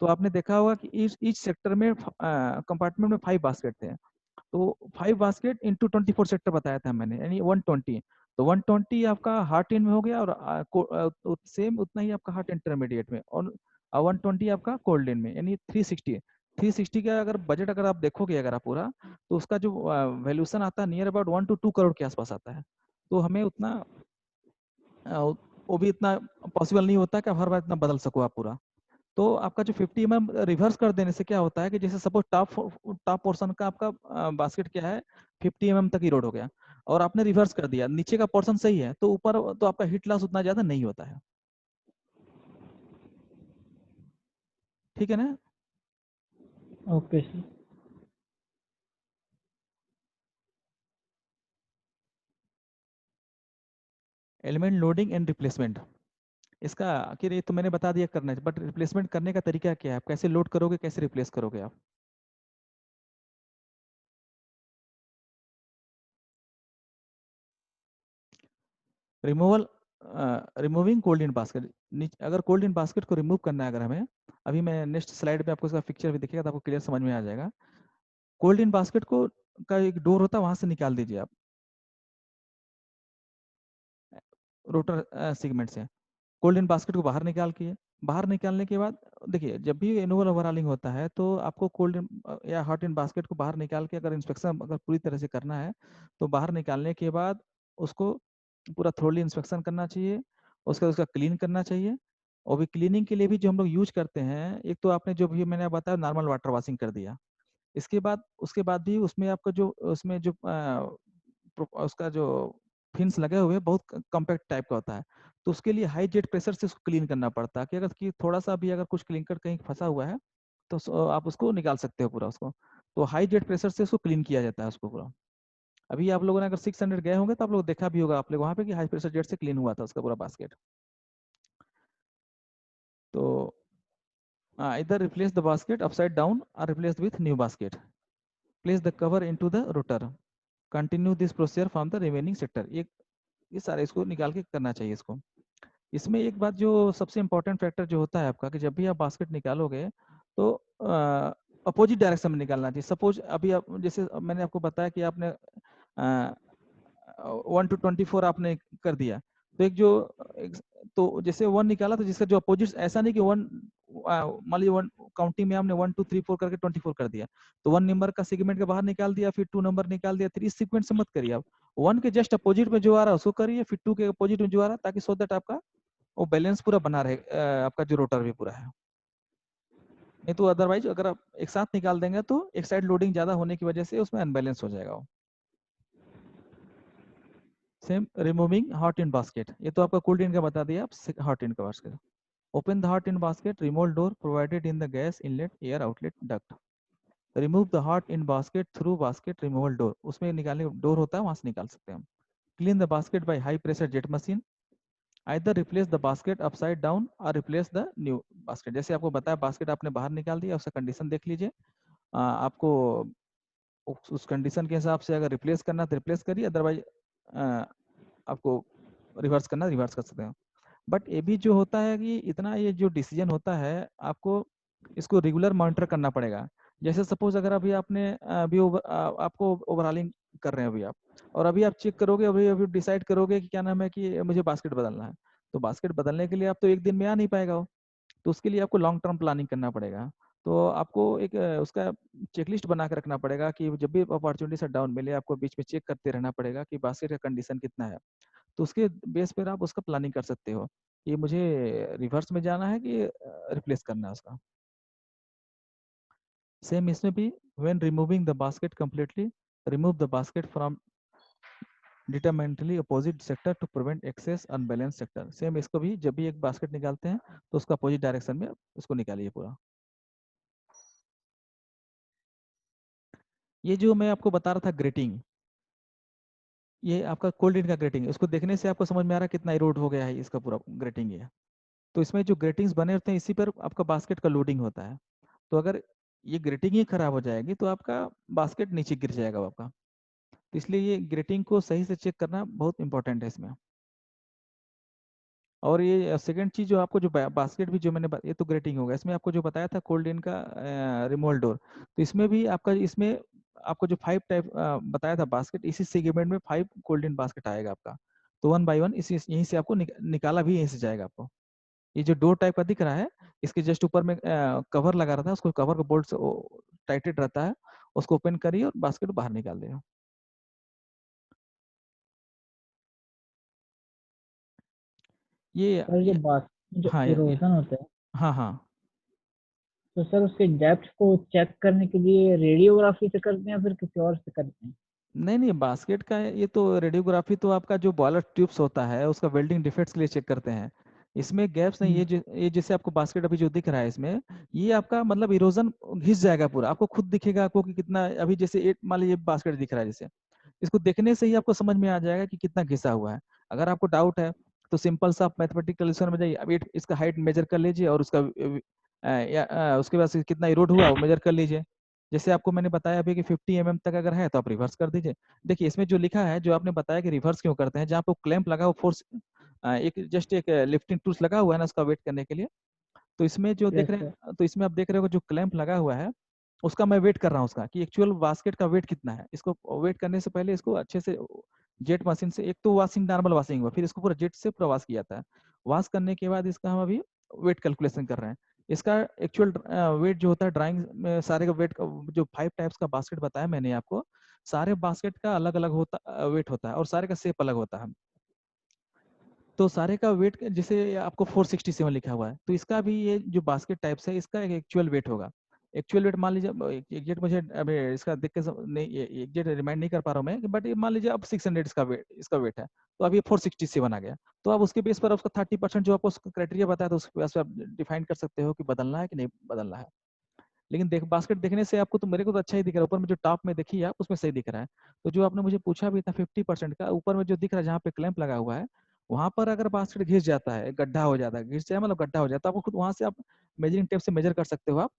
तो आपने देखा होगा कि ईच सेक्टर में कंपार्टमेंट में 5 बास्केट थे, तो 5 बास्केट इंटू 24 सेक्टर बताया था मैंने, यानी 120। तो 120 आपका हार्ट इन में हो गया, और सेम उतना ही आपका हार्ट इंटरमीडिएट में, और 120 आपका कोल्ड इन में, यानी 360। 360 का अगर बजट अगर आप देखोगे अगर आप पूरा, तो उसका जो वैल्यूशन आता है नियर अबाउट 1 to 2 करोड़ के आसपास आता है। तो हमें उतना वो भी इतना पॉसिबल नहीं होता कि आप हर बार इतना बदल सको आप पूरा। तो आपका जो 50 mm रिवर्स कर देने से क्या होता है कि जैसे सपोज टॉप पोर्शन का आपका बास्केट क्या है 50 mm तक ही रोड हो गया, और आपने रिवर्स कर दिया, नीचे का पोर्शन सही है, तो ऊपर तो आपका हीट लॉस उतना ज्यादा नहीं होता है। ठीक है ना? Okay sir. Element loading and replacement, इसका आखिर ये तो मैंने बता दिया करना है, बट रिप्लेसमेंट करने का तरीका क्या है, आप कैसे लोड करोगे, कैसे रिप्लेस करोगे आप। Removal, removing cold in basket, अगर कोल्ड इन बास्केट को रिमूव करना है अगर हमें, अभी मैं नेक्स्ट स्लाइड पे आपको इसका पिक्चर भी दिखेगा तो आपको क्लियर समझ में आ जाएगा। कोल्ड इन बास्केट को का एक डोर होता है, वहां से निकाल दीजिए आप रोटर सेगमेंट से। कोल्ड इन बास्केट को बाहर निकाल के, बाहर निकालने के बाद देखिए, जब भी एनुअल ओवरऑलिंग होता है तो आपको कोल्ड इन या हॉट इन बास्केट को बाहर निकाल के अगर इंस्पेक्शन अगर पूरी तरह से करना है, तो बाहर निकालने के बाद उसको पूरा थोरली इंस्पेक्शन करना चाहिए, उसका क्लीन करना चाहिए। और भी क्लीनिंग के लिए भी जो हम लोग यूज करते हैं, एक तो आपने जो भी मैंने बताया नॉर्मल वाटर वॉशिंग कर दिया, इसके बाद उसके बाद भी उसमें आपका जो उसमें जो उसका जो फिन्स लगे हुए हैं बहुत कॉम्पैक्ट टाइप का होता है, तो उसके लिए हाई जेट प्रेशर से उसको क्लीन करना पड़ता है, कि अगर कि थोड़ा सा भी अगर कुछ क्लिंकर कहीं फंसा हुआ है तो आप उसको निकाल सकते हो पूरा उसको। तो हाई जेट प्रेशर से उसको क्लीन किया जाता है उसको पूरा। अभी आप लोगों ने अगर 600 गए होंगे तो आप लोग देखा भी होगा आप लोग वहाँ पे कि हाई प्रेशर जेट से क्लीन हुआ था उसका पूरा बास्केट। तो इधर replace the basket upside down और replace with new basket, place the cover into the rotor, continue this procedure from the remaining sector. ये सारे इसको निकाल के करना चाहिए इसको। इसमें एक बात जो सबसे इम्पोर्टेंट फैक्टर जो होता है आपका, कि जब भी आप बास्केट निकालोगे तो अपोजिट डायरेक्शन में निकालना चाहिए। सपोज अभी आप जैसे मैंने आपको बताया कि आपने 1 to 24 आपने कर दिया, तो तो जैसे 1 निकाला तो जिसका जो अपोजिट, ऐसा नहीं कि 1 मान लीजिए 1 काउंटिंग में हमने 1 2 3 4 करके 24 कर दिया, तो 1 नंबर का सेगमेंट के बाहर निकाल दिया, फिर 2 नंबर निकाल दिया, 3 सीक्वेंस से मत करिए आप। 1 के जस्ट अपोजिट में जो आ रहा है उसको करिए, फिर 2 के अपोजिट में जो आ रहा है, ताकि सो दैट आपका वो बैलेंस पूरा बना रहे, आपका जो रोटर भी पूरा है। नहीं तो अदरवाइज अगर आप एक साथ निकाल देंगे तो एक साइड लोडिंग ज्यादा होने की वजह से उसमें अनबैलेंस हो जाएगा वो। Same removing hot in basket, ये तो आपका कोल्ड इन का बता दिया आप। हॉट इन का basket, open the hot in basket, remove door provided in the gas inlet air outlet duct, remove the hot in basket through basket removal door, उसमें निकालने डोर होता है वहां से निकाल सकते हैं हम। Clean the basket by high pressure jet machine, either replace the basket upside down और रिप्लेस द न्यू बास्केट। जैसे आपको बताया बास्केट आपने बाहर निकाल दिया, उसका कंडीशन देख लीजिए, आपको उस कंडीशन के हिसाब से अगर रिप्लेस करना तो रिप्लेस करिए, अदरवाइज आपको रिवर्स करना रिवर्स कर सकते हैं। बट ये भी जो होता है कि इतना ये जो डिसीजन होता है आपको इसको रेगुलर मॉनिटर करना पड़ेगा। जैसे सपोज अगर अभी आपने आपको ओवरऑलिंग कर रहे हैं अभी आप, और अभी आप चेक करोगे, अभी अभी डिसाइड करोगे कि क्या नाम है कि मुझे बास्केट बदलना है, तो बास्केट बदलने के लिए आप तो एक दिन में आ नहीं पाएगा वो, तो उसके लिए आपको लॉन्ग टर्म प्लानिंग करना पड़ेगा। तो आपको एक उसका चेकलिस्ट बना के रखना पड़ेगा कि जब भी अपॉर्चुनिटी से डाउन मिले आपको बीच में चेक करते रहना पड़ेगा कि बास्केट का कंडीशन कितना है। तो उसके बेस पर आप उसका प्लानिंग कर सकते हो कि मुझे रिवर्स में जाना है कि रिप्लेस करना है उसका। सेम इसमें भी, when removing the basket completely, remove the basket from determinately opposite sector to prevent excess unbalance sector. Same इसको भी जब भी एक बास्केट निकालते हैं तो उसका अपोजिट डायरेक्शन में उसको निकालिए पूरा। ये जो मैं आपको बता रहा था ग्रेटिंग, ये आपका कोल्ड इन का ग्रेटिंग, उसको देखने से आपको समझ में आ रहा है कितना इरोड हो गया है इसका पूरा ग्रेटिंग ये। तो इसमें जो ग्रेटिंग्स बने होते हैं इसी पर आपका बास्केट का लोडिंग होता है। तो अगर ये ग्रेटिंग ही खराब हो जाएगी तो आपका बास्केट नीचे गिर जाएगा आपका। तो इसलिए ये ग्रेटिंग को सही से चेक करना बहुत इंपॉर्टेंट है इसमें। और ये सेकंड चीज जो आपको जो बास्केट भी जो मैंने ये तो ग्रेटिंग होगा, इसमें आपको जो बताया था कोल्ड इन का रिमोल डोर, तो इसमें भी आपका इसमें आपको जो 5 टाइप बताया था बास्केट, इसी सेगमेंट में 5 कोल्ड इन बास्केट आएगा आपका। तो 1 बाय 1 इसी यहीं से आपको निकाला भी यहीं से जाएगा आपको। ये जो डोर टाइप का दिख रहा है, इसके जस्ट ऊपर में कवर लगा रहता है, उसको कवर को बोल्ट से टाइटेड रहता है, उसको ओपन करिए और बास्केट बाहर निकाल दिए। ये सर जो बास्केट जो हाँ इरोजन होता है, हाँ हाँ तो सर उसके डेप्थ को चेक करने के लिए रेडियोग्राफी से करते हैं या फिर किसी और से करते हैं? नहीं बास्केट का ये तो रेडियोग्राफी तो आपका जो बॉयलर ट्यूब्स होता है उसका वेल्डिंग डिफेक्ट्स के लिए चेक करते हैं। इसमें गैप्स नहीं, ये जैसे आपको बास्केट अभी जो दिख रहा है इसमें, ये आपका मतलब इरोजन घिस जाएगा पूरा, आपको खुद दिखेगा आपको कि कितना, अभी जैसे 8 मान लीजिए बास्केट दिख रहा है, जैसे इसको देखने से ही आपको समझ में आ जाएगा कि कितना घिसा हुआ है। अगर आपको डाउट है तो सिंपल सा आप मैथमेटिकल सॉल्यूशन में जाइए, अब इसका हाइट मेजर कर लीजिए और उसका उसके बाद से कितना इरोड हुआ वो मेजर कर लीजिए। जैसे आपको मैंने बताया अभी कि 50 mm तक अगर है तो आप रिवर्स कर दीजिए। देखिए इसमें जो लिखा है, जो आपने बताया कि रिवर्स क्यों करते हैं, जहाँ पे क्लैंप लगा हुआ फोर्स, एक जस्ट एक लिफ्टिंग टूल्स लगा हुआ है ना उसका वेट करने के लिए, तो इसमें जो देख यस रहे सर। हैं, तो इसमें आप देख रहे हो जो क्लैंप लगा हुआ है उसका मैं वेट कर रहा हूँ उसका, कि एक्चुअल बास्केट का वेट कितना है। इसको वेट करने से पहले इसको अच्छे से जेट मशीन से, एक तो वॉशिंग नॉर्मल वॉशिंग हुआ, फिर इसको पूरा जेट से पूरा वॉश किया जाता है। वॉश करने के बाद इसका हम अभी वेट कैलकुलेशन कर रहे हैं। इसका एक्चुअल वेट जो होता है ड्राइंग में, सारे का वेट जो 5 टाइप्स का बास्केट बताया मैंने आपको, सारे बास्केट का अलग अलग होता वेट होता है और सारे का शेप अलग होता है। तो सारे का वेट जैसे आपको 467 लिखा हुआ है, तो इसका भी ये जो बास्केट टाइप्स है इसका एक एक्चुअल वेट होगा। एक्चुअल वेट मान लीजिए, एग्जैक्ट मुझे अभी इसका देख के नहीं एग्जैक्ट रिमाइंड नहीं कर पा रहा हूँ मैं, बट ये मान लीजिए अब 600 इसका वेट है, तो अब ये 467 आ गया। तो अब उसके बेस पर उसका 30% जो आपको क्राइटेरिया बताया था उसके बेस पर आप डिफाइन कर सकते हो कि बदलना है कि नहीं बदलना है। लेकिन देख बास्केट देखने से आपको तो, मेरे को तो अच्छा ही दिख रहा है, ऊपर में जो टॉप में देखिए आप उसमें सही दिख रहा है। तो जो आपने मुझे पूछा भी था 50% का, ऊपर में जो दिख रहा है जहाँ पे क्लैंप लगा हुआ है, वहां पर अगर बास्केट घिस जाता है, गड्ढा हो जाता है, घिस जाए मतलब गड्ढा हो जाता है, आपको खुद वहां से आप मेजरिंग टेप से मेजर कर सकते हो आप,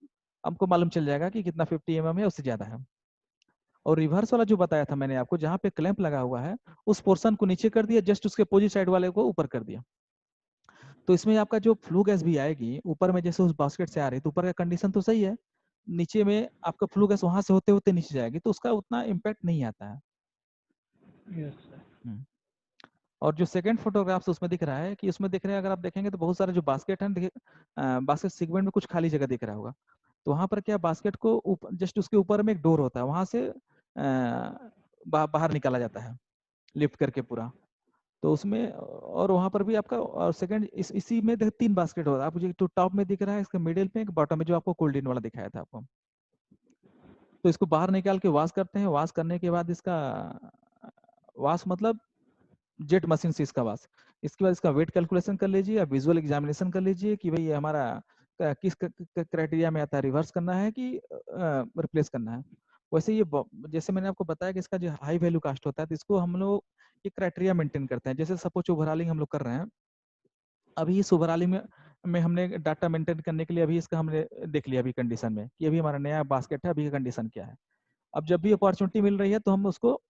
आपको मालूम चल जाएगा कि कितना 50 mm है, उससे ज्यादा है। और रिवर्स वाला जो बताया था मैंने आपको, जहाँ पे क्लैंप लगा हुआ है उस पोर्शन को नीचे कर दिया, जस्ट उसके अपोजिट साइड वाले को ऊपर कर दिया। तो इसमें आपका जो फ्लू गैस भी आएगी ऊपर में, जैसे उस बास्केट से आ रही है तो ऊपर का कंडीशन तो सही है, नीचे में आपका फ्लू गैस वहां से होते होते नीचे जाएगी, तो उसका उतना इम्पैक्ट नहीं आता है। Yes sir. और जो सेकंड फोटोग्राफ्स उसमें दिख रहा है, कि उसमें दिख रहे हैं, अगर आप देखेंगे तो बहुत सारे जो बास्केट है, देखिए बास्केट सेगमेंट में कुछ खाली जगह दिख रहा होगा, तो वहां पर क्या बास्केट को जस्ट उसके ऊपर में एक डोर होता है, वहां से बाहर निकाला जाता है लिफ्ट करके पूरा। तो उसमें और वहां पर भी आपका, और सेकंड इसी में 3 बास्केट होगा आपको, जो टॉप में दिख रहा है इसके मिडिल में, एक बॉटम में जो आपको कोल्ड इन वाला दिखाया था आपको। तो इसको बाहर निकाल के वॉश करते हैं, वॉश करने के बाद इसका वॉश मतलब जेट मशीन से इसका वॉश, इसके बाद इसका वेट कैलकुलेशन कर लीजिए, आप विजुअल एग्जामिनेशन कर लीजिए कि भाई ये हमारा किस क्राइटेरिया में आता है, रिवर्स करना है कि रिप्लेस करना है। वैसे ये जैसे मैंने आपको बताया कि इसका जो हाई वैल्यू कास्ट होता है, तो इसको हम लोग ये क्राइटेरिया मेंटेन करते हैं। जैसे सपोज ओवरऑलिंग हम लोग कर रहे हैं, अभी इस ओवरऑलिंग में हमने डाटा मेंटेन करने के लिए अभी इसका हमने देख लिया अभी कंडीशन में कि अभी हमारा नया बास्केट है, अभी का कंडीशन क्या है। अब जब भी अपॉर्चुनिटी मिल रही है तो हम उसको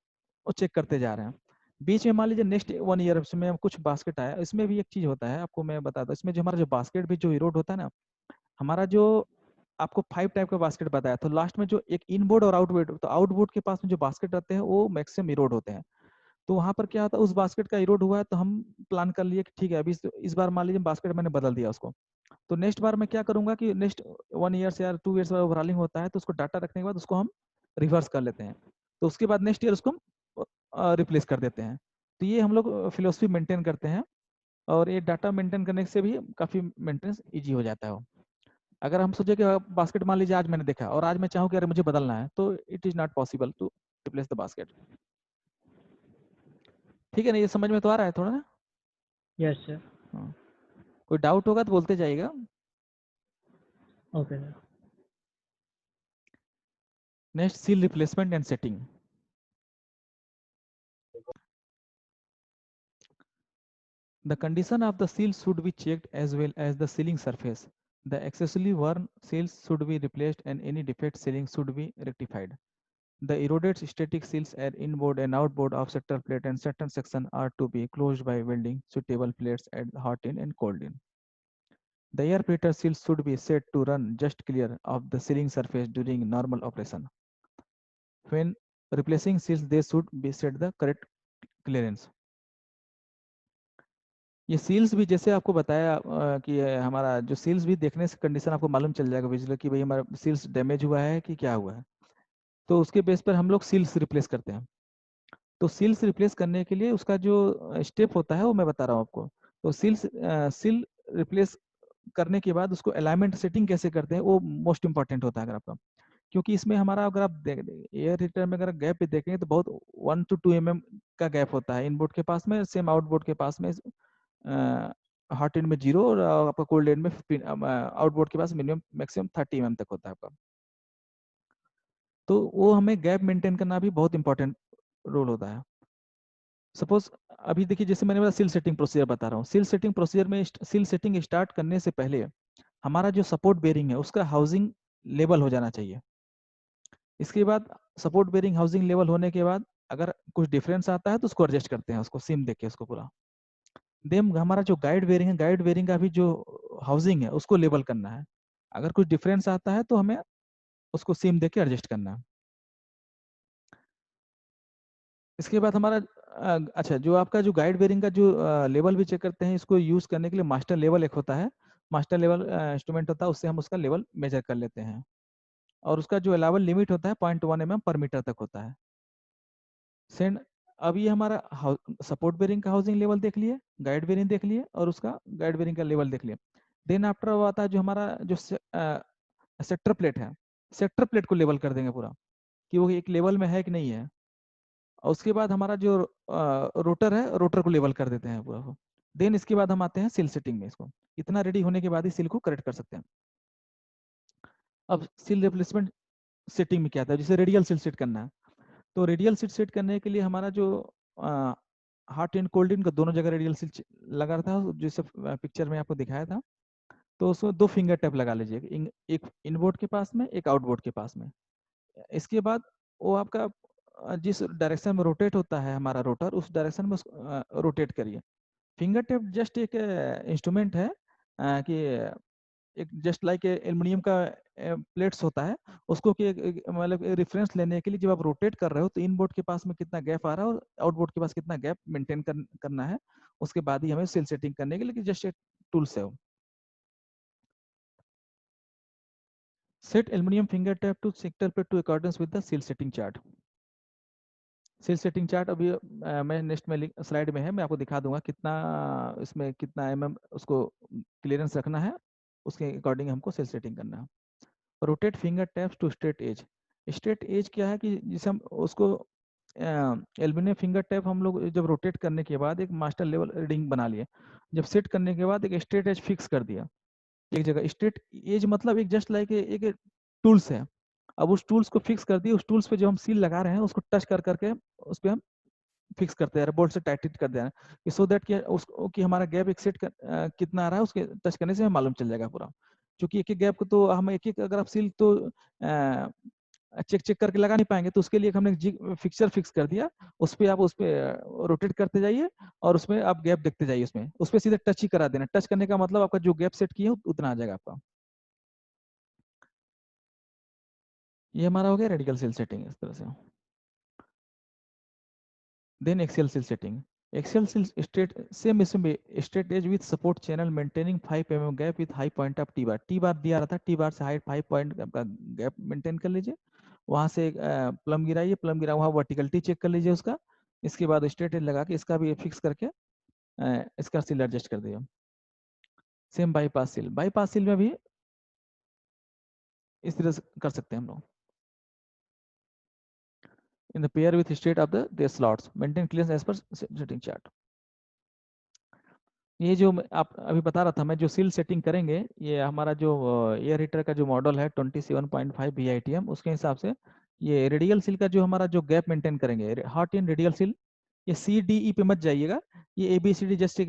चेक करते जा रहे हैं। बीच में मान लीजिए नेक्स्ट 1 ईयर में कुछ बास्केट आया, इसमें भी एक चीज होता है आपको मैं बताता हूँ, इसमें जो हमारा जो बास्केट भी जो इरोड होता है ना, हमारा जो आपको 5 टाइप का बास्केट बताया, तो लास्ट में जो एक इनबोर्ड और आउटबोर्ड, तो आउटबोर्ड के पास में जो बास्केट रहते हैं वो मैक्सिमम इरोड होते हैं। तो वहां पर क्या होता है, उस बास्केट का इरोड हुआ है तो हम प्लान कर लिए कि ठीक है अभी इस बार मान लीजिए बास्केट मैंने बदल दिया उसको, तो नेक्स्ट बार मैं क्या करूंगा कि नेक्स्ट 1 ईयर से या 2 ईयर्स ओवरऑलिंग होता है, तो उसको डाटा रखने के बाद उसको हम रिवर्स कर लेते हैं, तो उसके बाद नेक्स्ट ईयर उसको रिप्लेस कर देते हैं। तो ये हम लोग फिलोसफी मेंटेन करते हैं, और ये डाटा मेंटेन करने से भी काफी मेंटेनेंस इजी हो जाता है। अगर हम सोचे कि बास्केट मान लीजिए आज मैंने देखा और आज मैं चाहूँ कि अरे मुझे बदलना है, तो it is not possible to replace the basket. ठीक है ना, ये समझ में तो आ रहा है थोड़ा ना? Yes sir. हाँ। कोई डाउट होगा तो बोलते जाइएगा। Okay sir. Next, seal replacement and setting. The condition of the seal should be checked as well as the sealing surface. The excessively worn seals should be replaced and any defect sealing should be rectified. The eroded static seals at inboard and outboard of sector plate and certain section are to be closed by welding suitable plates at hot in and cold in. The air filter seals should be set to run just clear of the sealing surface during normal operation. When replacing seals, they should be set the correct clearance. ये seals भी जैसे आपको बताया कि हमारा जो seals भी देखने से कंडीशन आपको मालूम चल जाएगा विजुअली कि भाई हमारा सील्स डैमेज हुआ है कि क्या हुआ है, तो उसके बेस पर हम लोग सील्स रिप्लेस करते हैं। तो सील्स रिप्लेस करने के लिए उसका जो स्टेप होता है वो मैं बता रहा हूँ आपको। तो सील रिप्लेस करने के बाद उसको अलाइनमेंट सेटिंग कैसे करते हैं वो मोस्ट इंपॉर्टेंट होता है अगर आपका, क्योंकि इसमें हमारा अगर आप एयर हीटर में अगर गैप भी देखेंगे तो बहुत 1 to 2 mm का गैप होता है इनबोर्ड के पास में, सेम आउटबोर्ड के पास में हॉट एंड में 0 और आपका कोल्ड एंड में आउटबोर्ड के पास मिनिमम मैक्सिमम 30 mm तक होता है आपका। तो वो हमें गैप मेंटेन करना भी बहुत इंपॉर्टेंट रोल होता है। सपोज अभी देखिए जैसे मैंने बोला सील सेटिंग प्रोसीजर बता रहा हूँ। सील सेटिंग प्रोसीजर में सील सेटिंग स्टार्ट करने से पहले हमारा जो सपोर्ट बेरिंग है उसका हाउसिंग लेवल हो जाना चाहिए। इसके बाद सपोर्ट बेरिंग हाउसिंग लेवल होने के बाद अगर कुछ डिफरेंस आता है तो उसको एडजस्ट करते हैं, उसको सिम देके उसको पूरा। देन हमारा जो गाइड बेरिंग है, गाइड बेरिंग का भी जो हाउसिंग है उसको लेवल करना है। अगर कुछ डिफरेंस आता है तो हमें उसको सिम देके एडजस्ट करना है। इसके बाद हमारा अच्छा जो आपका जो गाइड बेरिंग का जो लेवल भी चेक करते हैं, इसको यूज करने के लिए मास्टर लेवल एक होता है, मास्टर लेवल इंस्ट्रूमेंट होता है, उससे हम उसका लेवल मेजर कर लेते हैं और उसका जो अलाउबल लिमिट होता है 0.1 mm पर मीटर तक होता है। सेंड अब ये हमारा सपोर्ट बेरिंग का हाउसिंग लेवल देख लिए, गाइड बेरिंग देख लिए और उसका गाइड बेरिंग का लेवल देख लिए। देन आफ्टर वो आता है जो हमारा जो सेक्टर प्लेट है, सेक्टर प्लेट को लेवल कर देंगे पूरा कि वो एक लेवल में है कि नहीं है। और उसके बाद हमारा जो रोटर है, रोटर को लेवल कर देते हैं पूरा। देन इसके बाद हम आते हैं सील सेटिंग में। इसको इतना रेडी होने के बाद ही सील को करेक्ट कर सकते हैं। अब सील रिप्लेसमेंट सेटिंग में क्या था, जैसे रेडियल सील सेट करना है, तो रेडियल सील सेट करने के लिए हमारा जो हॉट एंड कोल्ड इन का दोनों जगह रेडियल सील लगा था, जैसे पिक्चर में आपको दिखाया था। तो उसमें 2 फिंगर टैप लगा लीजिए, एक इनबोर्ड के पास में, एक आउटबोर्ड के पास में। इसके बाद वो आपका जिस डायरेक्शन में रोटेट होता है हमारा रोटर, उस डायरेक्शन में रोटेट करिए। फिंगर टिप जस्ट एक इंस्ट्रूमेंट है कि एक जस्ट लाइक एल्युमिनियम का प्लेट्स होता है, उसको कि मतलब रेफरेंस लेने के लिए जब आप रोटेट कर रहे हो तो इन बोर्ड के पास में कितना गैप आ रहा है और आउटबोर्ड के पास कितना गैप मेंटेन करना है, उसके बाद ही हमें सेल सेटिंग करने के लिए जस्ट एक टूल्स है वो। Set aluminium finger tap to sector पे to accordance with the seal setting chart. Seal setting chart अभी मैं नेक्स्ट में स्लाइड में है, मैं आपको दिखा दूंगा कितना इसमें कितना mm उसको क्लियरेंस रखना है, उसके अकॉर्डिंग हमको सेल सेटिंग करना है। Rotate finger taps to straight edge. Straight edge क्या है कि जिसे हम उसको एल्युमिनियम फिंगर टैप हम लोग जब रोटेट करने के बाद एक मास्टर लेवल रीडिंग बना लिए, जब सेट करने के बाद एक स्ट्रेट एज फिक्स कर दिया एक जगह। स्ट्रेट एज मतलब एक जस्ट लाइक एक टूल्स है। अब उस टूल्स को फिक्स कर दिए, उस टूल्स पे जो हम सील लगा रहे हैं उसको टच कर करके उस पे हम फिक्स करते हैं, बोल्ट से टाइट कर देना कि सो दैट कि उसको कि हमारा गैप एक सेट कितना आ रहा है उसके टच करने से हमें मालूम चल जाएगा पूरा। क्योंकि एक एक गैप को तो हम एक एक अगर आप सील तो चेक चेक करके लगा नहीं पाएंगे, तो उसके लिए हमने फिक्सचर फिक्स कर दिया, उस पर आप उस पर रोटेट करते जाइए और उसमें आप गैप देखते जाइए, उसमें उस पर सीधे टच ही करा देना। टच करने का मतलब आपका जो गैप सेट किए उतना आ जाएगा आपका। ये हमारा हो गया रेडिकल सेल सेटिंग इस तरह से। Then axial seal setting. Axial seal straight same straight edge with support channel maintaining 5 mm gap with high point of T bar. T bar दिया रहा था, T bar से हाइट 5 पॉइंट का gap maintain कर लीजिए। वहां से प्लम गिराइए, प्लम गिरा वहां वर्टिकलिटी चेक कर लीजिए उसका। इसके बाद स्ट्रेट एज लगा के इसका भी फिक्स करके इसका सील एडजस्ट कर दिया। Same bypass seal, bypass seal में भी इस तरह से कर सकते हैं हम लोग। In the pair with state of the slots, maintain clearance as per setting chart. ये जो आप अभी बता रहा था मैं, जो सील सेटिंग करेंगे, ये हमारा जो एयर हीटर का जो मॉडल है 27.5 VITM, उसके हिसाब से ये रेडियल सील का जो हमारा जो गैप मेंटेन करेंगे, हॉट इन रेडियल सील, ये CDE पे मत जाइएगा, ये ABCD जस्ट एक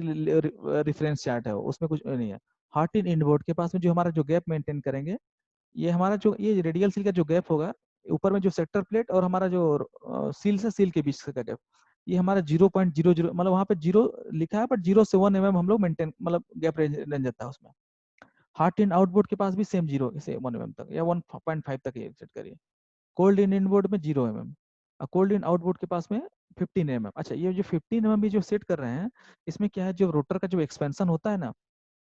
रेफरेंस चार्ट है, उसमें कुछ नहीं है। हॉट इन इनबोर्ड के पास में जो हमारा जो गैप मेंटेन करेंगे, ये हमारा जो ये रेडियल सील का जो गैप होगा ऊपर में जो सेक्टर प्लेट और हमारा जो सील से सील के बीच का गैप, ये हमारा 0.00 मतलब वहाँ पे 0 लिखा है, बट 0 से 1 mm हम लोग मेंटेन मतलब गैप रेंज जाता है उसमें। हॉट इन आउटबोर्ड के पास भी सेम 0 से 1 mm तक या 1.5 तक ये सेट करिए। कोल्ड इन इनबोर्ड में 0 mm और कोल्ड इन आउटबोर्ड के पास में 15 mm। अच्छा, ये जो 15 mm भी जो सेट कर रहे हैं, इसमें क्या है, जो रोटर का जो एक्सपेंशन होता है ना,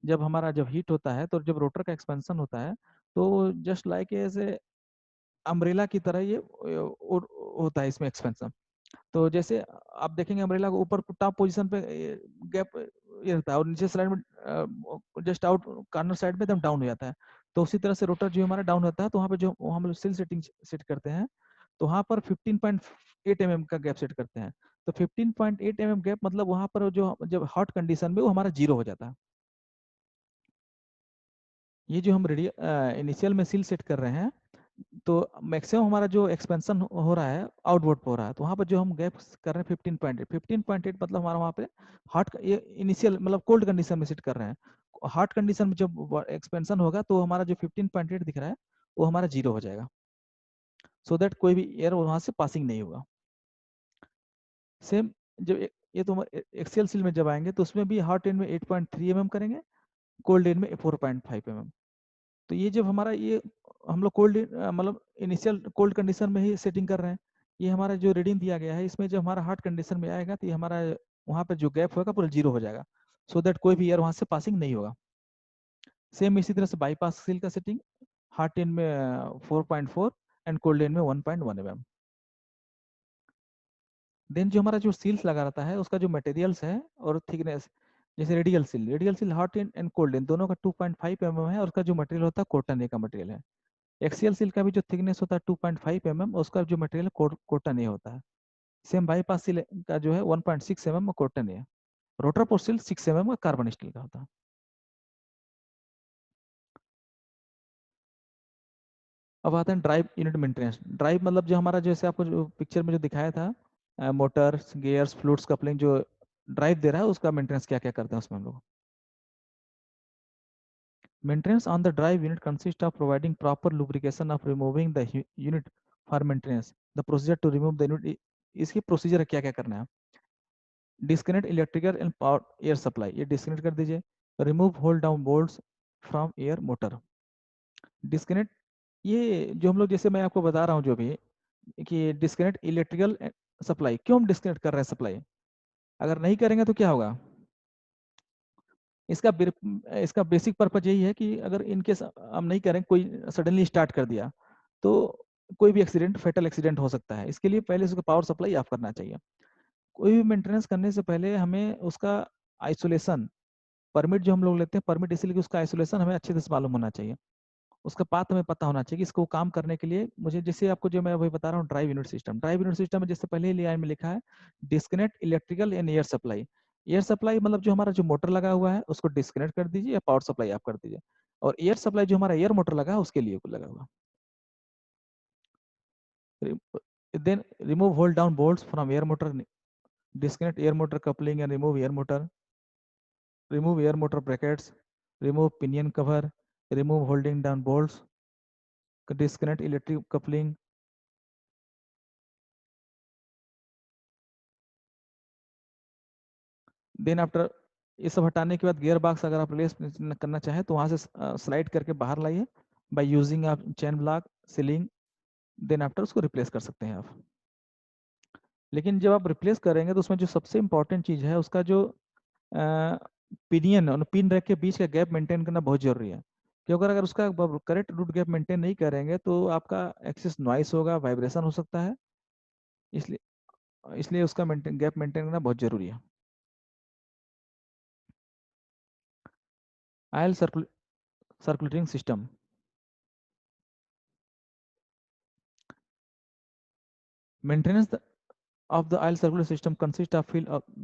जब हमारा जब हीट होता है तो जब रोटर का एक्सपेंशन होता है तो जस्ट लाइक ऐसे अम्ब्रेला की तरह ये होता है इसमें एक्सपेंशन। तो जैसे आप देखेंगे अम्ब्रेला को ऊपर टॉप पोजीशन पे गैप ये रहता है और नीचे साइड में जस्ट आउट कॉर्नर साइड में एकदम डाउन हो जाता है। तो उसी तरह से रोटर जो हमारा डाउन होता है, तो वहाँ पे जो हम लोग सील सेटिंग सेट करते हैं, तो वहाँ पर 15.8 mm का गैप सेट करते हैं। तो 15.8 mm गैप मतलब वहाँ पर जो जब हॉट कंडीशन में वो हमारा 0 हो जाता है। ये जो हम इनिशियल में सील सेट कर रहे हैं, तो मैक्सिमम हमारा जो एक्सपेंशन हो रहा है आउटवर्ड पे हो रहा है, तो वहाँ पर जो हम गैप कर रहे हैं 15.8 मतलब हमारा वहाँ पे हॉट ये इनिशियल मतलब कोल्ड कंडीशन में सेट कर रहे हैं। हॉट कंडीशन में जब एक्सपेंशन होगा तो हमारा जो 15.8 दिख रहा है वो हमारा 0 हो जाएगा, सो दैट कोई भी एयर वहाँ से पासिंग नहीं होगा। सेम जब ये तो एक्सियल सील में जब आएंगे तो उसमें भी हॉट एंड में 8.3 mm करेंगे, कोल्ड एंड में 4.5 mm। तो ये जब हमारा ये हम लोग कोल्ड मतलब इनिशियल कोल्ड कंडीशन में ही सेटिंग कर रहे हैं, ये हमारा जो रीडिंग दिया गया है इसमें जब हमारा हॉट कंडीशन में आएगा तो ये हमारा वहाँ पर जो गैप होगा पूरा 0 हो जाएगा, सो दैट कोई भी एयर वहाँ से पासिंग नहीं होगा। सेम इसी तरह से बाईपास सील का सेटिंग, हॉट एंड में 4.4 एंड कोल्ड एंड में 1.1 mm। देन जो हमारा जो सील्स लगा रहता है उसका जो मटेरियल्स है और थिकनेस, जैसे radial seal hot and cold and दोनों का 2.5 mm है और उसका जो मटेरियल होता है कॉटन ए का मटेरियल है। एक्सियल सील का भी जो थिकनेस होता है 2.5 mm, उसका जो मटेरियल कॉटन ए होता है। सेम बाईपास सील का जो है 1.6 mm कॉटन ए। रोटर पोर्ट सील 6 mm का कार्बन स्टील का होता है। अब आते हैं ड्राइव यूनिट मेंटेनेंस। ड्राइव मतलब जो हमारा जैसे आपको जो पिक्चर में जो दिखाया था, मोटर्स, गियर्स, फ्लूइड्स, कपलिंग जो ड्राइव दे रहा है उसका मेंटेनेंस क्या क्या करते हैं उसमें हम लोग। Maintenance on the drive unit consists of providing proper lubrication of removing the unit for maintenance. The procedure to remove the unit, इसकी प्रोसीजर क्या क्या करना है। Disconnect electrical and power air supply, ये डिस्कनेक्ट कर दीजिए। Remove hold down bolts from air motor. Disconnect, ये जो हम लोग जैसे मैं आपको बता रहा हूँ जो भी कि डिस्कनेक्ट इलेक्ट्रिकल सप्लाई, क्यों हम डिस्कनेक्ट कर रहे हैं सप्लाई, अगर नहीं करेंगे तो क्या होगा। इसका बेसिक पर्पज यही है कि अगर इनकेस हम नहीं करें, कोई सडनली स्टार्ट कर दिया तो कोई भी एक्सीडेंट, फेटल एक्सीडेंट हो सकता है। इसके लिए पहले उसका पावर सप्लाई ऑफ करना चाहिए। कोई भी मेंटेनेंस करने से पहले हमें उसका आइसोलेशन परमिट जो हम लोग लेते हैं, परमिट इसलिए कि उसका आइसोलेशन हमें अच्छे से मालूम होना चाहिए, उसका पाथ हमें पता होना चाहिए कि इसको काम करने के लिए मुझे, जैसे आपको जो मैं वही बता रहा हूँ ड्राइव यूनिट सिस्टम में जैसे पहले लाइन में लिखा है disconnect electrical and air supply. Air supply मतलब जो हमारा जो मोटर लगा हुआ है उसको डिस्कनेक्ट कर दीजिए या पावर सप्लाई आप कर दीजिए, और एयर सप्लाई जो हमारा एयर मोटर लगा है उसके लिए लगा हुआ। Then remove hold down bolts from air motor, disconnect air motor coupling and remove air motor brackets, remove pinion cover, remove holding down bolts, disconnect electric coupling. Then after ये सब हटाने के बाद गियर बॉक्स अगर आप replace करना चाहें तो वहां से स्लाइड करके बाहर लाइए बाय यूजिंग आप chain block ceiling, then after उसको रिप्लेस कर सकते हैं आप। लेकिन जब आप रिप्लेस करेंगे तो उसमें जो सबसे इंपॉर्टेंट चीज है उसका जो पिनियन और पिन रैक के बीच का गैप मेंटेन करना बहुत जरूरी है, क्योंकि अगर उसका करेक्ट रूट गैप मेंटेन नहीं करेंगे तो आपका एक्सेस नॉइस होगा, वाइब्रेशन हो सकता है, इसलिए इसलिए उसका गैप मेंटेन करना बहुत जरूरी है। Oil circulating system, maintenance of the oil circulation system consists of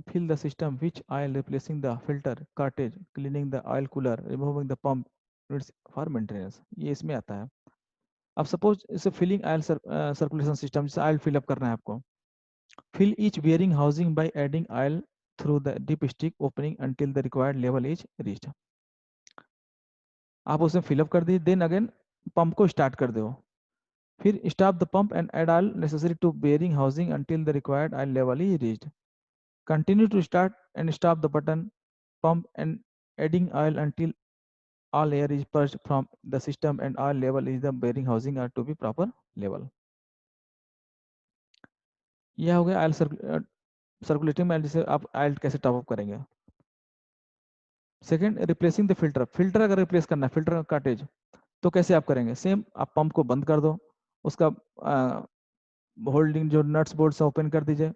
fill the system which oil, replacing the filter cartridge, cleaning the oil cooler, removing the pump units for maintenance। ये इसमें आता है। अब suppose इसे filling oil circulation system, जैसे oil fill up करना है आपको, fill each bearing housing by adding oil through the dip stick opening until the required level is reached। आप उसे फिलअप कर दीजिए, देन अगेन पंप को स्टार्ट कर दो। फिर stop the pump and add oil necessary to bearing housing until the required oil level is reached. Continue to start and stop the button pump and adding oil until all air is purged from the system and oil level is the bearing housing are to be proper level. यह हो गया oil circulating में जिसे आप oil कैसे top up करेंगे. Second, replacing the filter. Filter अगर replace करना है, फिल्टर कार्टेज, तो कैसे आप करेंगे. सेम, आप पंप को बंद कर दो, उसका होल्डिंग जो नट्स बोल्ट ओपन कर दीजिए,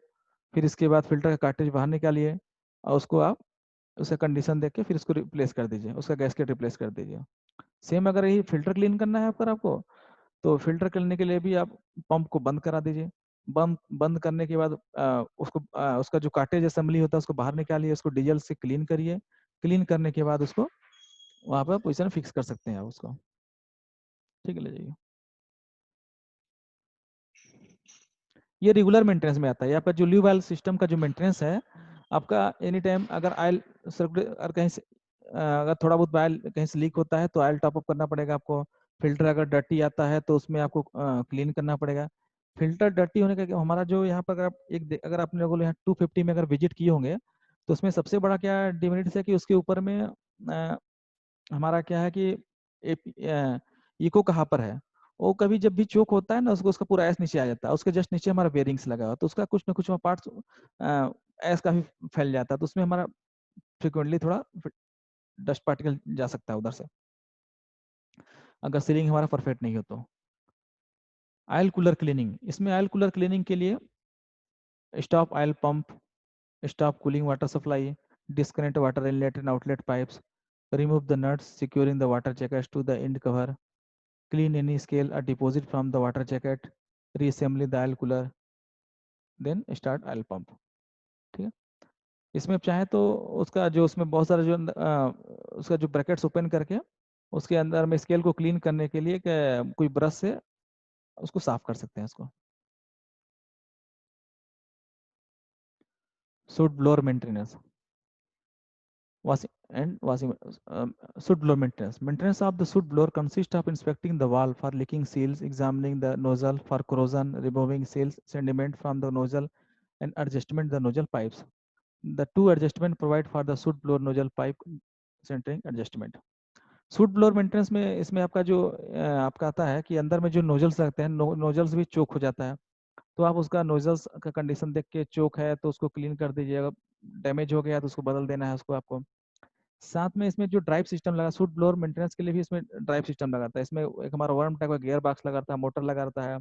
फिर इसके बाद फिल्टर का कार्टेज बाहर निकालिए और उसको आप उसका कंडीशन देख के फिर उसको रिप्लेस कर दीजिए, उसका गैसकेट रिप्लेस कर दीजिए. सेम अगर यही फिल्टर क्लीन करना है आपको, तो फिल्टर करने के लिए भी आप पंप को बंद करा दीजिए. बंद करने के बाद उसका जो कार्टेज असेंबली होता है उसको बाहर निकालिए, उसको डीजल से क्लीन करिए. क्लीन करने के बाद उसको वहां पर पोजीशन फिक्स कर सकते हैं आप उसको. ठीक है, ले जाइए. ये रेगुलर मेंटेनेंस में आता है. आपका जो ल्यूब ऑयल सिस्टम का जो मेंटेनेंस है, आपका एनी टाइम अगर ऑयल सर्कुलेट कहीं से अगर थोड़ा बहुत ऑयल कहीं से लीक होता है तो ऑयल टॉप अप करना पड़ेगा आपको. फिल्टर अगर डर्टी आता है तो उसमें आपको क्लीन करना पड़ेगा. फिल्टर डर्टी होने का हमारा जो यहाँ पर अगर आप लोगों ने यहाँ 250 में अगर विजिट किए होंगे तो उसमें सबसे बड़ा क्या डिमेरिट्स है कि उसके ऊपर में हमारा क्या है कि इको कहाँ पर है, वो कभी जब भी चोक होता है ना उसको उसका पूरा ऐस नीचे आ जाता है. उसके जस्ट नीचे हमारा बेरिंग्स लगा हुआ तो उसका कुछ ना कुछ पार्ट्स ऐस काफी फैल जाता है, तो उसमें हमारा फ्रिक्वेंटली थोड़ा डस्ट पार्टिकल जा सकता है उधर से, अगर सीलिंग हमारा परफेक्ट नहीं हो तो. Oil cooler cleaning. इसमें ऑयल कूलर क्लीनिंग के लिए stop oil pump, stop cooling water supply, disconnect water inlet and outlet pipes, remove the nuts securing the water jackets to the end cover, clean any scale or deposit from the water jacket, reassembly the oil cooler, then start oil pump. ठीक है. इसमें चाहे तो उसका जो उसमें बहुत सारा जो उसका जो ब्रैकेट्स ओपन करके उसके अंदर में स्केल को क्लीन करने के लिए कोई ब्रश से उसको साफ कर सकते हैं उसको. Suit blower maintenance. Soot blower maintenance. Maintenance of the soot blower consists of inspecting the valve for leaking seals, examining the nozzle for corrosion, removing seals, sediment from the nozzle, and adjustment the nozzle pipes. The two adjustment provide for the soot blower nozzle pipe centering adjustment. Suit blower maintenance में इसमें आपका जो आपका आता है कि अंदर में जो नोजल्स लगते हैं, नोजल्स भी चोक हो जाता है, तो आप उसका नोजल्स का कंडीशन देख के, चोक है तो उसको क्लीन कर दीजिएगा, डैमेज हो गया तो उसको बदल देना है उसको आपको. साथ में इसमें जो ड्राइव सिस्टम लगा, सूट ब्लोअर मेंटेनेंस के लिए भी इसमें ड्राइव सिस्टम लगाता है. इसमें एक हमारा वर्म टाइप का गियर बॉक्स लगाता है, मोटर लगा रहता है,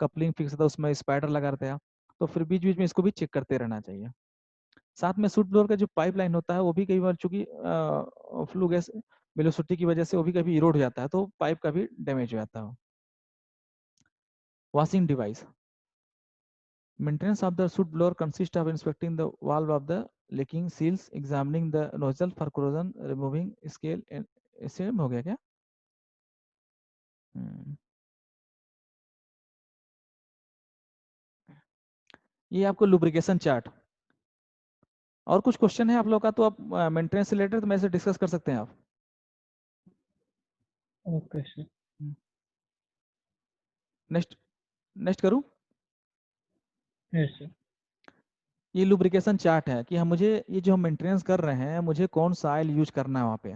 कपलिंग फिक्स होता है, उसमें स्पाइडर लगा रहता है, तो फिर बीच बीच में इसको भी चेक करते रहना चाहिए. साथ में सूट ब्लोअर का जो पाइपलाइन होता है वो भी कई बार चूंकि फ्लू गैस वेलोसिटी की वजह से वो भी कभी इरोड हो जाता है तो पाइप का भी डैमेज हो जाता है. Washing device. Maintenance of the soot blower consists of inspecting the valve of the leaking seals, examining the nozzle for corrosion, removing scale. इससे हो गया क्या? ये आपको लुब्रिकेशन चार्ट. और कुछ क्वेश्चन है आप लोग का तो आप मेंटेनेंस से रिलेटेड तो मेरे से डिस्कस कर सकते हैं आप. Okay sir. नेक्स्ट करूं. Yes sir. ये लुब्रिकेशन चार्ट है कि हम मुझे ये जो हम मेंटेनेंस कर रहे हैं मुझे कौन सा ऑयल यूज करना है वहाँ पे.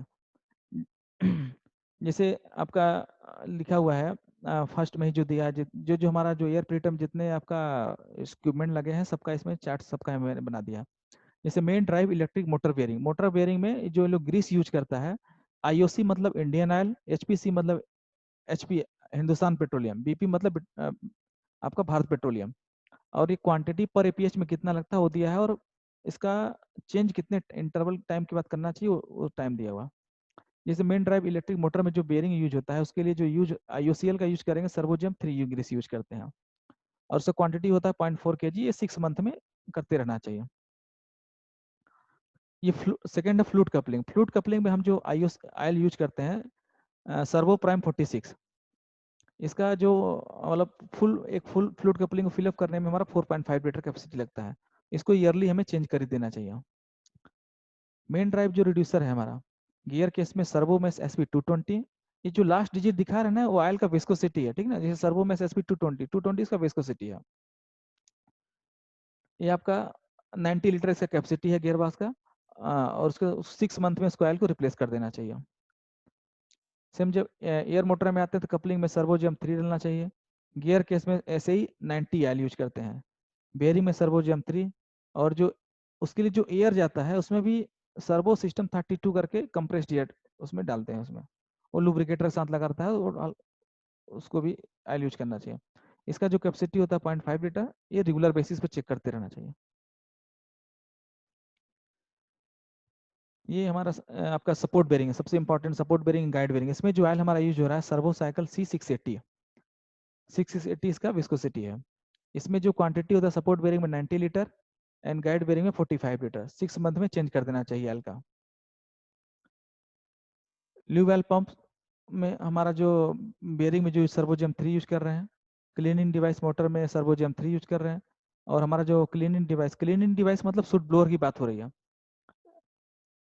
जैसे आपका लिखा हुआ है फर्स्ट में ही जो दिया है, जो जो हमारा जो एयर प्रीटम जितने आपका इक्विपमेंट लगे हैं सबका इसमें चार्ट सबका मैंने बना दिया. जैसे main drive electric motor bearing में जो लोग ग्रीस यूज करता है, आईओसी मतलब इंडियन ऑयल, एचपीसी मतलब एचपी हिंदुस्तान पेट्रोलियम, बीपी मतलब आपका भारत पेट्रोलियम, और ये क्वांटिटी पर एपीएच में कितना लगता है वो दिया है, और इसका चेंज कितने इंटरवल टाइम के बाद करना चाहिए वो टाइम दिया हुआ. जैसे मेन ड्राइव इलेक्ट्रिक मोटर में जो बेयरिंग यूज होता है उसके लिए जो यूज आईओसीएल का यूज करेंगे, सर्वोजेम 3U ग्रीस यूज करते हैं, और उसका क्वांटिटी होता है 0.4 kg. ये 6 मंथ में करते रहना चाहिए. ये सेकेंड है फ्लूट कपलिंग. फ्लूट कपलिंग में हम जो आयल यूज करते हैं सर्वो प्राइम 46, इसका जो मतलब एक फुल फ्लूट कपलिंग को फिलअप करने में हमारा 4.5 लीटर कैपेसिटी लगता है. इसको ईयरली हमें चेंज कर देना चाहिए. मेन ड्राइव जो रिड्यूसर है हमारा गियर केस में सर्वो में SP 220, ये जो लास्ट डिजिट दिखा रहा है ना वो ऑयल का विस्कोसिटी है, ठीक ना, जैसे सर्वो में एसपी 220 इसका विस्कोसिटी है। ये आपका 90 लीटर इसका कैपेसिटी है गियर बॉक्स का, और उसको 6 मंथ में इसको ऑयल को रिप्लेस कर देना चाहिए। सेम जब एयर मोटर में आते हैं तो कपलिंग में सर्वो जेम 3 डालना चाहिए। गियर केस में ऐसे ही 90 ऑयल यूज करते हैं। बेयरिंग में सर्वो जेम 3, और जो उसके लिए जो एयर जाता है उसमें भी सर्वो सिस्टम 32 करके कंप्रेस्ड एयर उसमें डालते हैं, उसमें वो लुब्रिकेटर के साथ लगा रहता है, और उसको भी ऑयल यूज करना चाहिए। इसका जो कैपेसिटी होता है 0.5 लीटर, ये रेगुलर बेसिस पे चेक करते रहना चाहिए। ये हमारा आपका सपोर्ट बेरिंग है, सबसे important support bearing guide bearing. इसमें जो ऑयल हमारा यूज हो रहा है सर्वो साइकिल C680 680 इसका विस्कोसिटी है। इसमें जो क्वांटिटी होता है सपोर्ट बेरिंग में 90 लीटर एंड गाइड बेरिंग में 45 लीटर, 6 मंथ में चेंज कर देना चाहिए ऑयल का। ल्यूब ऑयल पंप में हमारा जो बेरिंग में जो सर्वोजेम 3 यूज कर रहे हैं, क्लीनिंग डिवाइस मोटर में सर्वोजेम 3 यूज कर रहे हैं, और हमारा जो क्लीनिंग डिवाइस मतलब सूट ब्लोअर की बात हो रही है,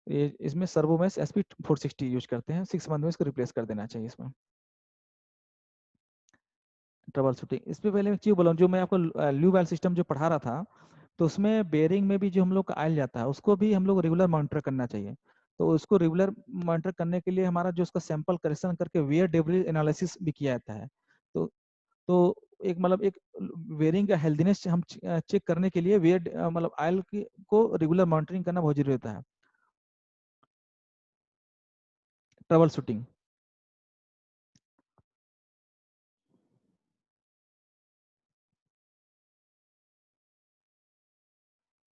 ये इसमें सर्वो में SP 460 यूज करते हैं। 6 मंथ में इसको रिप्लेस कर देना चाहिए। इसमें ट्रबल शूटिंग, इस पे पहले मैं चीज बोला, जो मैं आपको ल्यूब ऑयल सिस्टम जो पढ़ा रहा था, तो उसमें बेरिंग में भी जो हम लोग का ऑयल जाता है उसको भी हम लोग रेगुलर मॉनिटर करना चाहिए। तो उसको रेगुलर मॉनिटर करने के लिए हमारा जो उसका सैंपल करेक्शन करके वेयर डेब्रिज एनालिसिस भी किया जाता है। तो तो एक मतलब एक बेरिंग का हेल्दीनेस हम चेक करने के लिए वेयर मतलब ऑयल को रेगुलर मॉनिटरिंग करना बहुत जरूरी होता है। Trouble shooting,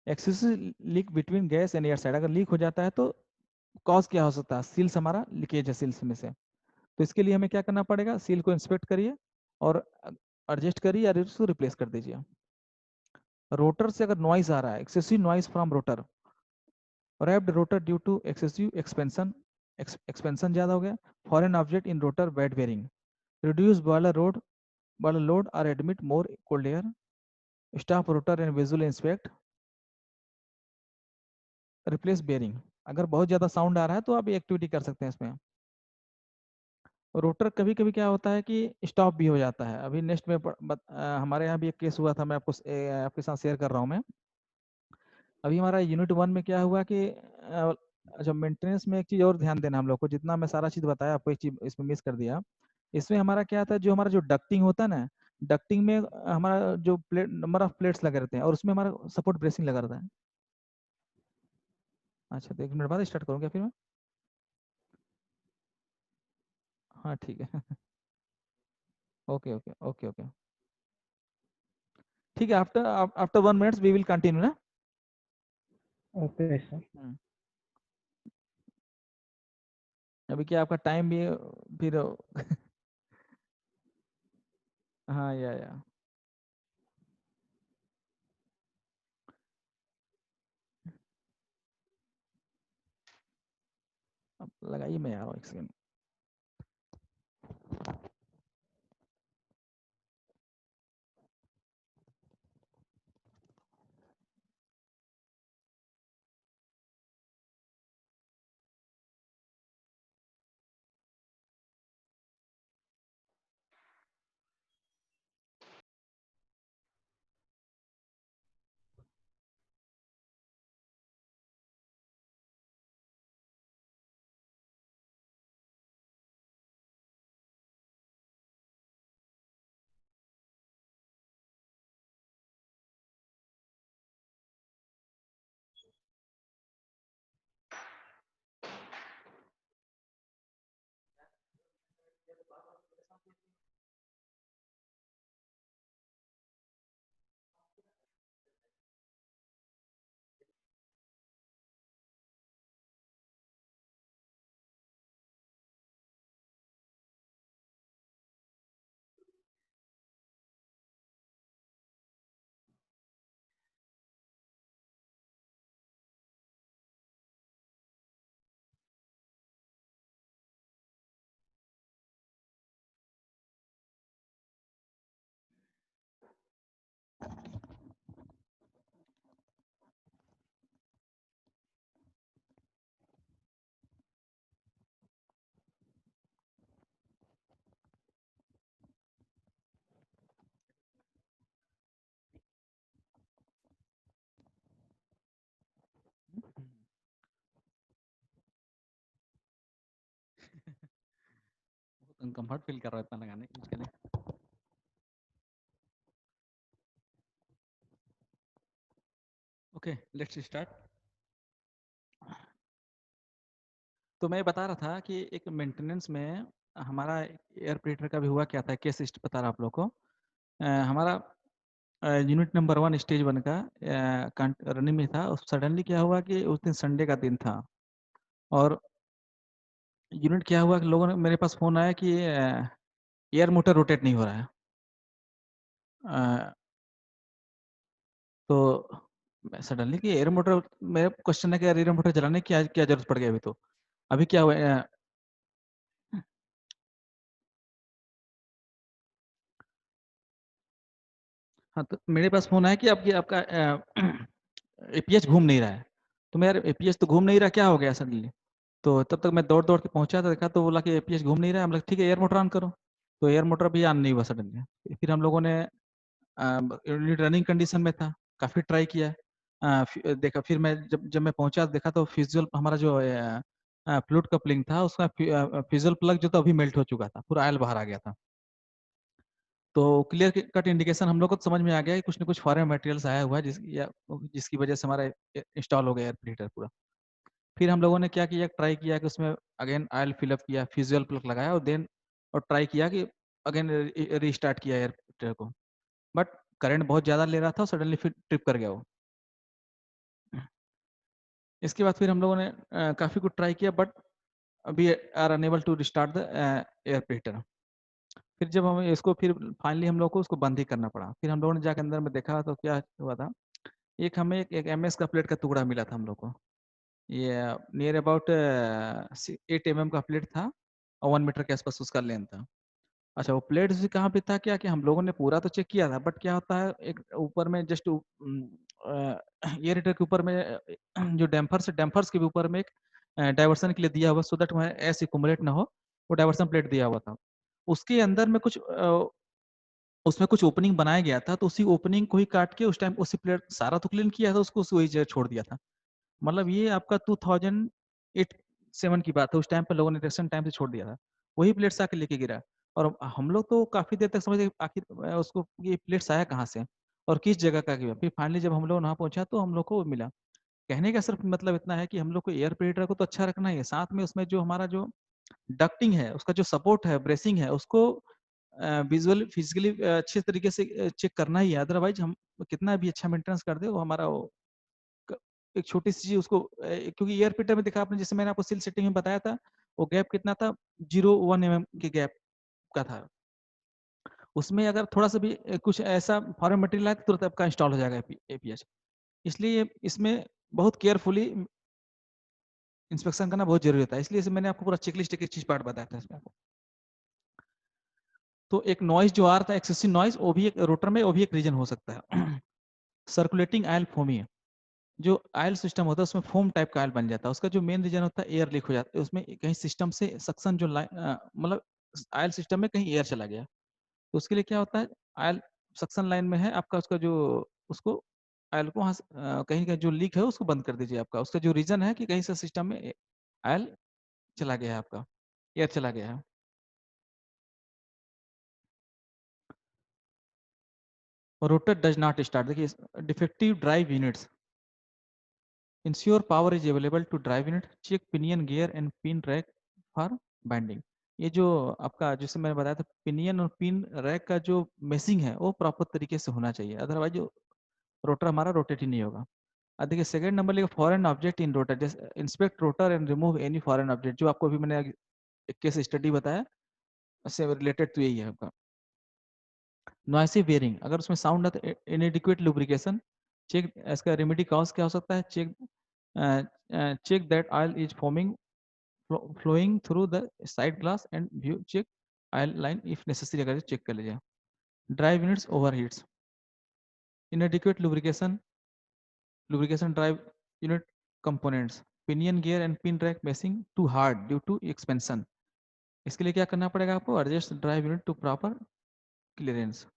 excessive leak between gas and air side, अगर लीक हो जाता है तो कॉज क्या हो सकता है, सील्स हमारा लीकेज है सील्स में से। तो इसके लिए हमें क्या करना पड़ेगा, सील को इंस्पेक्ट करिए और एडजस्ट करिए या उसको रिप्लेस कर दीजिए। रोटर से अगर नॉइज आ रहा है, excessive noise from rotor, warped rotor due to excessive expansion, expansion ज़्यादा हो गया, foreign object in rotor wet bearing, reduce boiler load और admit more cold air, stop rotor and visual inspect, replace bearing. अगर बहुत ज़्यादा sound आ रहा है तो आप ये एक्टिविटी कर सकते हैं इसमें। रोटर कभी कभी क्या होता है कि स्टॉप भी हो जाता है। अभी नेक्स्ट में हमारे यहाँ भी एक केस हुआ था, मैं आपको आपके साथ शेयर कर रहा हूँ मैं। अभी हमारा यूनिट 1 में क्या हुआ कि अच्छा, मेंटेनेंस में एक चीज़ और ध्यान देना हम लोग को, जितना मैं सारा चीज़ बताया आपको एक चीज़ इसमें मिस कर दिया। इसमें हमारा क्या था, जो हमारा जो डक्टिंग होता है ना, डक्टिंग में हमारा जो प्लेट नंबर ऑफ प्लेट्स लगे रहते हैं, और उसमें हमारा सपोर्ट ब्रेसिंग लगा रहता है। अच्छा, तो 1 मिनट बाद स्टार्ट करूँ क्या फिर मैं? हाँ ठीक है। ओके ओके ओके ओके, ठीक है। After after 1 minutes we will continue ना। Okay sir. अभी क्या आपका टाइम भी फिर हाँ या अब लगाइए, मैं आ रहा हूँ 1 सेकंड। कंफर्ट फील कर रहा है इतना लगाने के लिए। Okay, let's start. तो मैं बता रहा था कि एक मेंटेनेंस में हमारा एयर प्रीटर का भी हुआ क्या था, केस बता रहा आप लोग को। हमारा यूनिट नंबर 1 स्टेज 1 का रनिंग में था। सडनली क्या हुआ कि उस दिन संडे का दिन था और यूनिट क्या हुआ कि लोगों ने मेरे पास फोन आया कि एयर मोटर रोटेट नहीं हो रहा है। तो सडनली कि एयर मोटर, मेरा क्वेश्चन है कि एयर मोटर चलाने की क्या जरूरत पड़ गई अभी? तो अभी क्या हुआ? हाँ, तो मेरे पास फोन आया कि आपका एपीएच घूम नहीं रहा है। तो मैं यार एपीएच तो घूम नहीं रहा, क्या हो गया सडनली? तो तब तक मैं दौड़ दौड़ के पहुंचा तो देखा, तो बोला कि एपीएच घूम नहीं रहा है। हम लोग ठीक है एयर मोटर ऑन करो। तो एयर मोटर भी ऑन नहीं हुआ सडनली। फिर हम लोगों ने रनिंग कंडीशन में था, काफी ट्राई किया। देखा, फिर मैं जब मैं पहुंचा देखा तो फ्यूजल हमारा जो फ्लूइड कपलिंग था उसका फ्यूजल प्लग जो था अभी मेल्ट हो चुका था, पूरा ऑयल बाहर आ गया था। तो क्लियर कट इंडिकेशन हम लोग को तो समझ में आ गया कि कुछ न कुछ फॉरेन मटेरियल्स आया हुआ है जिसकी वजह से हमारा इंस्टॉल हो गया एयर प्रीटर पूरा। फिर हम लोगों ने क्या किया, ट्राई किया कि उसमें अगेन ऑयल फिलअप किया, फ्यूजल प्लग लगाया और देन और ट्राई किया कि अगेन रीस्टार्ट किया एयर प्रीटर को। बट करंट बहुत ज़्यादा ले रहा था और सडनली फिर ट्रिप कर गया वो। इसके बाद फिर हम लोगों ने काफ़ी कुछ ट्राई किया बट अभी are unable to restart the air preheater. फिर जब हम इसको फिर फाइनली हम लोग को उसको बंद ही करना पड़ा। फिर हम लोगों ने जाकर अंदर में देखा तो क्या हुआ था, एक हमें एक एमएस का प्लेट का टुकड़ा मिला था हम लोग को। ये नियर अबाउट 8 mm का प्लेट था और 1 मीटर के आसपास उसका लेंथ था। अच्छा, वो प्लेट उसी कहाँ पे था क्या कि हम लोगों ने पूरा तो चेक किया था बट क्या होता है, एक ऊपर में जस्ट एयर हीटर के ऊपर में जो डैम्पर्स के भी ऊपर में एक डाइवर्सन के लिए दिया हुआ, सो दैट वह ऐसे एक्यूमुलेट ना हो, वो डाइवर्सन प्लेट दिया हुआ था। उसके अंदर में कुछ उसमें कुछ ओपनिंग बनाया गया था, तो उसी ओपनिंग को ही काट के उस टाइम उसी प्लेट सारा तो क्लीन किया था, उसको वही जगह छोड़ दिया था। मतलब ये आपका 2008-7 की बात है। उस टाइम पे लोगों ने रिसेंट टाइम से छोड़ दिया था, वही प्लेट्स आके लेके गिरा। और हम लोग तो काफी देर तक समझे आखिर उसको ये प्लेट्स आया कहाँ से और किस जगह का गिरा। फिर फाइनली जब हम लोग वहाँ पहुंचा तो हम लोग को मिला। कहने का सिर्फ मतलब इतना है कि हम लोग को एयर प्रीटर को तो अच्छा रखना ही है, साथ में उसमें जो हमारा जो डक्टिंग है, उसका जो सपोर्ट है, ब्रेसिंग है, उसको विजुअली फिजिकली अच्छे तरीके से चेक करना ही है। अदरवाइज हम कितना भी अच्छा मेंटेनेंस कर दे, वो हमारा वो एक छोटी सी चीज उसको क्योंकि एयर फिल्टर में देखा आपने, जैसे मैंने आपको सील सेटिंग में बताया था, वो गैप कितना था, 0.1 mm के गैप का था। उसमें अगर थोड़ा सा भी कुछ ऐसा फॉरेन मटेरियल आए तो तुरंत आपका इंस्टॉल हो जाएगा एपीएच। इसलिए इसमें बहुत केयरफुली इंस्पेक्शन करना बहुत जरूरी होता है। इसलिए मैंने आपको पूरा चेकलिस्ट एक चीज पार्ट बताया था इसमें आपको। तो एक नॉइज जो आ रहा था, एक्सेसिव नॉइज, वो भी एक रोटर में वो भी एक रीजन हो सकता है। सर्कुलेटिंग आयल फोमी, जो आयल सिस्टम होता है उसमें फोम टाइप का आयल बन जाता है। उसका जो मेन रीजन होता है, एयर लीक हो जाता है उसमें, कहीं सिस्टम से सक्शन जो मतलब आयल सिस्टम में कहीं एयर चला गया, तो उसके लिए क्या होता है, आयल सक्शन लाइन में है आपका, उसका जो उसको आयल को वहाँ कहीं का जो लीक है उसको बंद कर दीजिए आपका। उसका जो रीजन है कि कहीं से सिस्टम में आयल चला गया है आपका, एयर चला गया है। रोटर डज नॉट स्टार्ट, देखिए defective drive units, ensure power is available to drive unit, check pinion gear and pin rack for binding. ये जो आपका जैसे मैंने बताया था, पिनियन और पिन रैक का जो मेसिंग है वो प्रॉपर तरीके से होना चाहिए, अदरवाइज जो रोटर हमारा रोटेट ही नहीं होगा। अब देखिए सेकंड नंबर लिखा फॉरेन ऑब्जेक्ट इन रोटर, जैसे inspect rotor and remove any foreign object, जो आपको अभी मैंने एक केस स्टडी बताया उससे रिलेटेड तो यही है आपका। नॉइसी बेयरिंग, अगर उसमें साउंड है तो इनएडिक्वेट लुब्रिकेशन, चेक इसका रेमेडी कॉज क्या हो सकता है, check that oil is forming flowing through the side glass and view check oil line if necessary, अगर चेक कर लीजिए। Drive units overheats, inadequate lubrication drive unit components, pinion gear and pin rack meshing too hard due to expansion। इसके लिए क्या करना पड़ेगा आपको, adjust drive unit to proper clearance.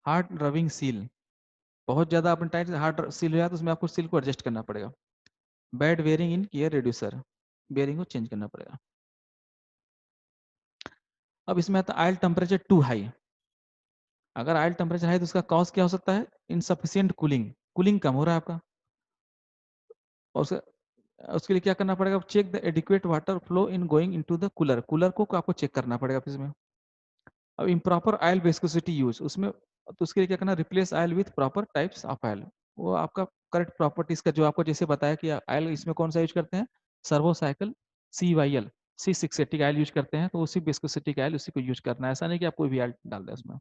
Hard rubbing seal, बहुत ज्यादा अपन टाइट हार्ड सील हो जाए तो उसमें आपको सील को एडजस्ट करना पड़ेगा। बैड बेयरिंग इन गियर रिड्यूसर, बेयरिंग को चेंज करना पड़ेगा। अब इसमें आता है आयल टेम्परेचर टू हाई। अगर आयल टेम्परेचर हाई तो उसका कॉज क्या हो सकता है? इनसफिशियंट कूलिंग, कूलिंग कम हो रहा है आपका। और उसके लिए क्या करना पड़ेगा? Check the adequate water flow in going into the cooler, cooler को आपको चेक करना पड़ेगा इसमें। अब इम्प्रॉपर ऑयल विस्कोसिटी यूज, उसमें तो उसके लिए क्या करना? Replace oil with proper types of oil. वो आपका करेक्ट प्रॉपर्टीज का जो आपको जैसे बताया कि ऑयल इसमें कौन सा यूज करते हैं, servo cycle CYL C680 oil use करते हैं, तो उसी विस्कोसिटी का ऑयल उसी को यूज करना है, ऐसा नहीं कि आप कोई भी ऑयल डाल दें उसमें।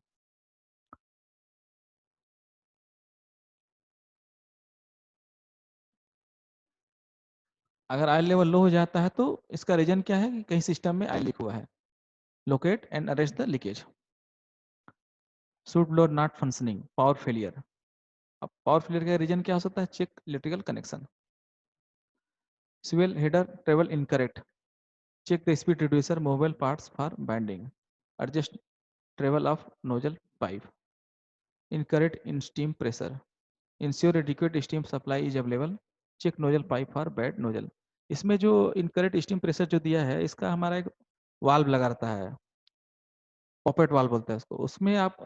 अगर ऑयल लेवल लो हो जाता है तो इसका रीजन क्या है कि कहीं सिस्टम में ऑयल लीक हुआ है। Locate and arrest the leakage. Soot blower not functioning, power failure. अब पावर फेलियर का रीजन क्या हो सकता है? Check electrical connection. Fuel header travel incorrect. Check the speed reducer movable parts for binding. Adjust travel of nozzle pipe. Incorrect in steam pressure. Ensure adequate steam supply is available. Check nozzle pipe for bad nozzle. इसमें जो incorrect steam pressure जो दिया है, इसका हमारा एक valve लगा रहता है, पॉपेट वाल्व बोलते हैं उसको। उसमें आप